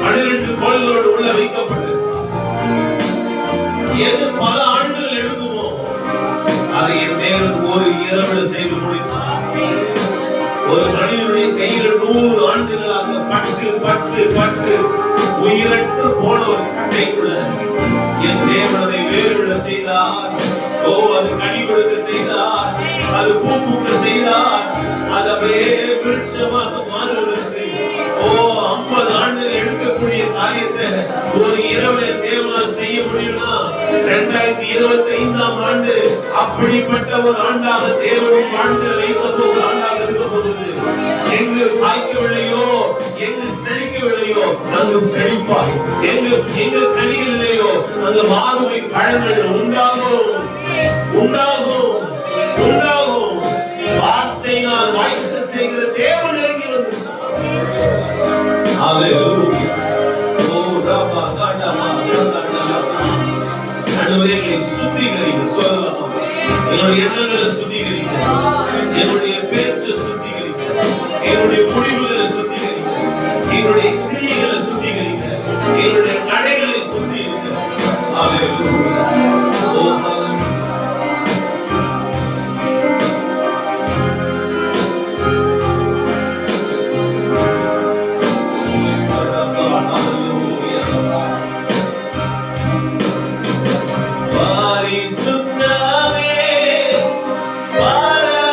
12 கோல்களோடு உள்ள வைக்கப்பட்டது. எது பல ஆண்டுகள் எடுக்குமோ அதை என் தேவன் ஒரு இரவில் செய்து முடித்தார். ஒரு மனிதனுடைய கையில் 100 ஆண்டுகளாக பட்டு பட்டு பட்டு உயிரற்று போன ஒரு கட்டைக்குள்ள என் தேவனை வேறுவிட செய்தார். ஓ, அது கனி கொடுக்க செய்தார், அது பூ பூக்க செய்தார், அது அப்படியே விருட்சமாக மாறுவதற்கு ஓ 50 ஆண்டுகள் எடுக்கக்கூடிய காரியத்தை ஒரு இரவில் தேவனால் செய்ய முடியும்னா 2025ஆம் ஆண்டு அப்படிப்பட்ட ஒரு ஆண்டாக தேவனும் வாழ்க்கையில் வைக்க போகிற ஆண்டாக இருக்க போகுது. எங்கு காய்க்கவில்லையோ, எங்கு செழிக்கவில்லையோ அங்கு செழிப்பாய். எங்கு கனிகள் இல்லையோ அங்கு மாதுமை பழங்கள் உண்டாகும் உண்டாகும் உண்டாகும். வார்த்தையினால் வாய்க்க செய்கிற தேவன் இறங்கி வந்து அல்லேலூயா. ஓ ரபா கடமா அனுவரேகளை சுத்திகரிங்க. சொல்லலாமா? என்னுடைய எண்ணங்களை சுத்திகரிங்க, என்னுடைய பேச்சை சுத்திகரிங்க, என்னுடைய முடிவுகளை சுத்திகரிங்க, என்னுடைய கிரியைகளை சுத்திகரிங்க, என்னுடைய நடைகளை சுத்திகரிங்க. அல்லேலூயா. ஓ ஹalleluya. பரவசமே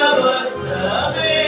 பரவசமே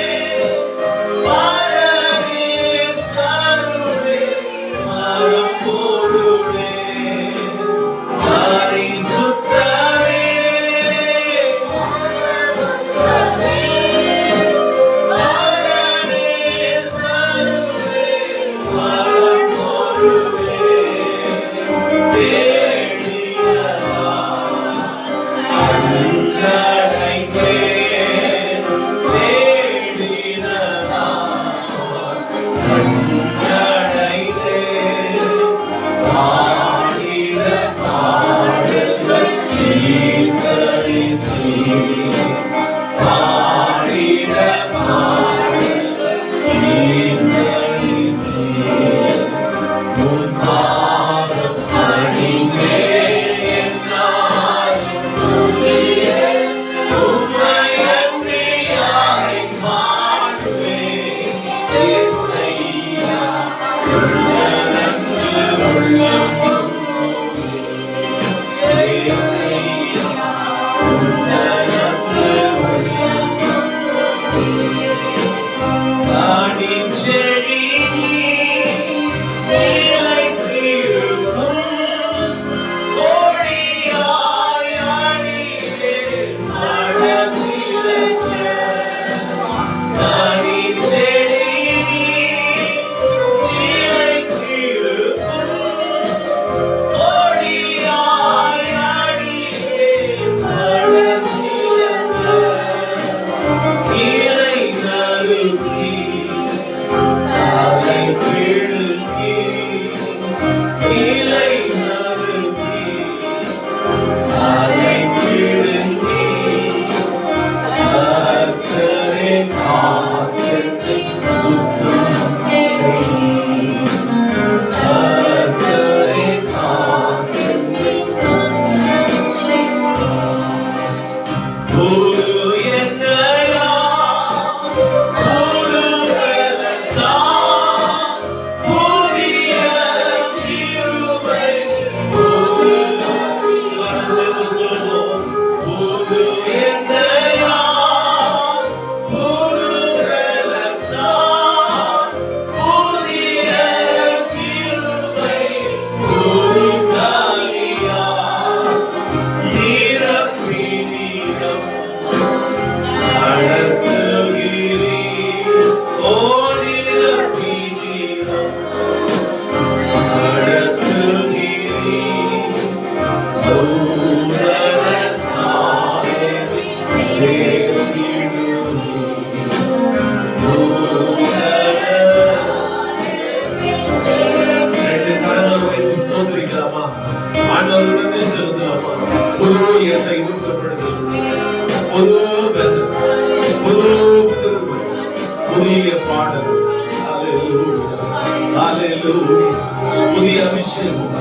அபிஷேகம்.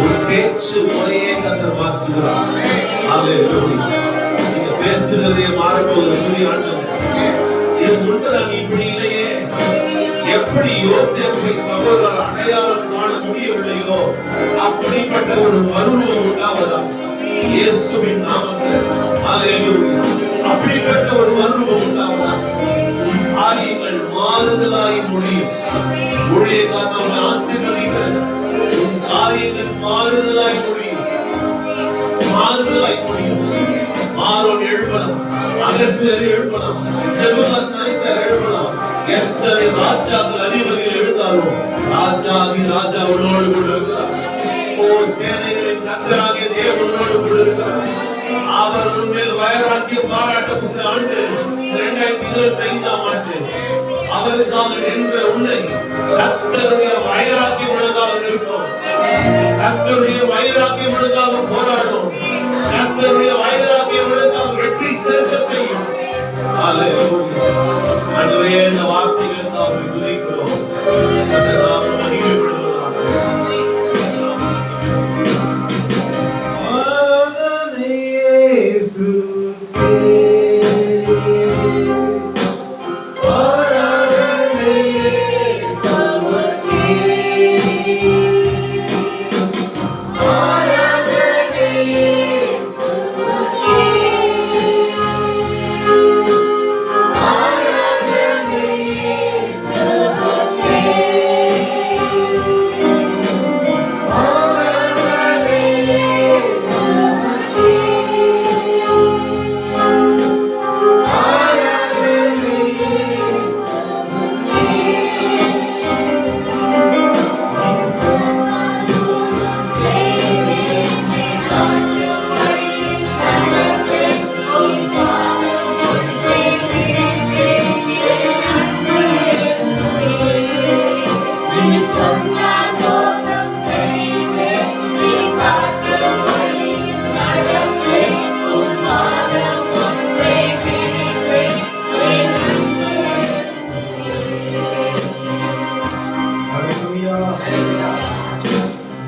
உன் பேச்சு முறையே கர்த்தர் மாற்றுகிறார். ஹalleluya. நீங்க பேசுறதே மாறப்போகுது. துதி ஆண்டவரே. இது முன்பதாக இப்படி இல்லையே. எப்படி யோசேப்பை சகோதரர் அடையாளம் காண முடியவில்லையோ அப்படிப்பட்ட ஒரு மறுரூபம் உண்டாவதா இயேசுவின் நாமத்தில். ஹalleluya. அப்படிப்பட்ட ஒரு மறுரூபம் உண்டாவதா. காரியங்கள் மாறுதலாய் முடியும். ஊழியக்காரனை ஆசீர்வதிக்கிறது. உன் காரியங்கள் மாறுதலாய் முடியும். மாறுதலாய் முடியும். ஆரோன் எழுப்பலாம், அகஸ்தியர் எழுப்பலாம், நேபுகாத்நேசர் எழுப்பலாம். எத்தனை ராஜாக்கள் அதிபதிகள் எழுந்தாலும் ராஜாதி ராஜா உன்னோடு கூட இருக்கிறார். ஓ சேனைகளின் கர்த்தராகிய தேவன் உன்னோடு கூட இருக்கிறார். அவர் உன்மேல் வைராக்கியம் பாராட்டக்கூடிய ஆண்டு 2025ஆம் ஆண்டு. அவருக்காக நின்ற உன்னை கர்த்தருடைய வைராக்கியம் உள்ளதாக நிற்கும். கர்த்தருடைய வைராக்கியம் உள்ளதாக போராடும். கர்த்தருடைய வைராக்கியம் உள்ளதாக வெற்றி சேர்க்க செய்யும். ஹalleluya. ஆண்டவரே, இந்த வார்த்தைகளுக்காக துதிக்கிறோம். கர்த்தரால் மகிமைப்படுவதாக. ஆராதனை இயேசுவே. ஆராதனை இயேசுவே. ஆராதனை இயேசுவே. ஆராதனை இயேசுவே. ஆராதனை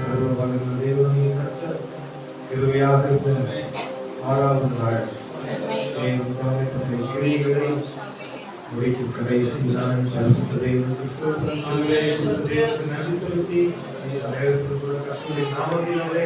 சர்வ வல்லமை தேவனாகிய கர்த்தர் கிருபையாக இருந்த 6வது நாள் தேவன் தாமே தம்முடைய கிரியைகளை முடிக்கும் கடைசி நாள். பரிசுத்த தேவனுக்கு ஸ்தோத்திரம். பரிசுத்த தேவனுக்கு நன்றி செலுத்தி நேரத்தில் கூட கர்த்தருடைய நாமத்தினாலே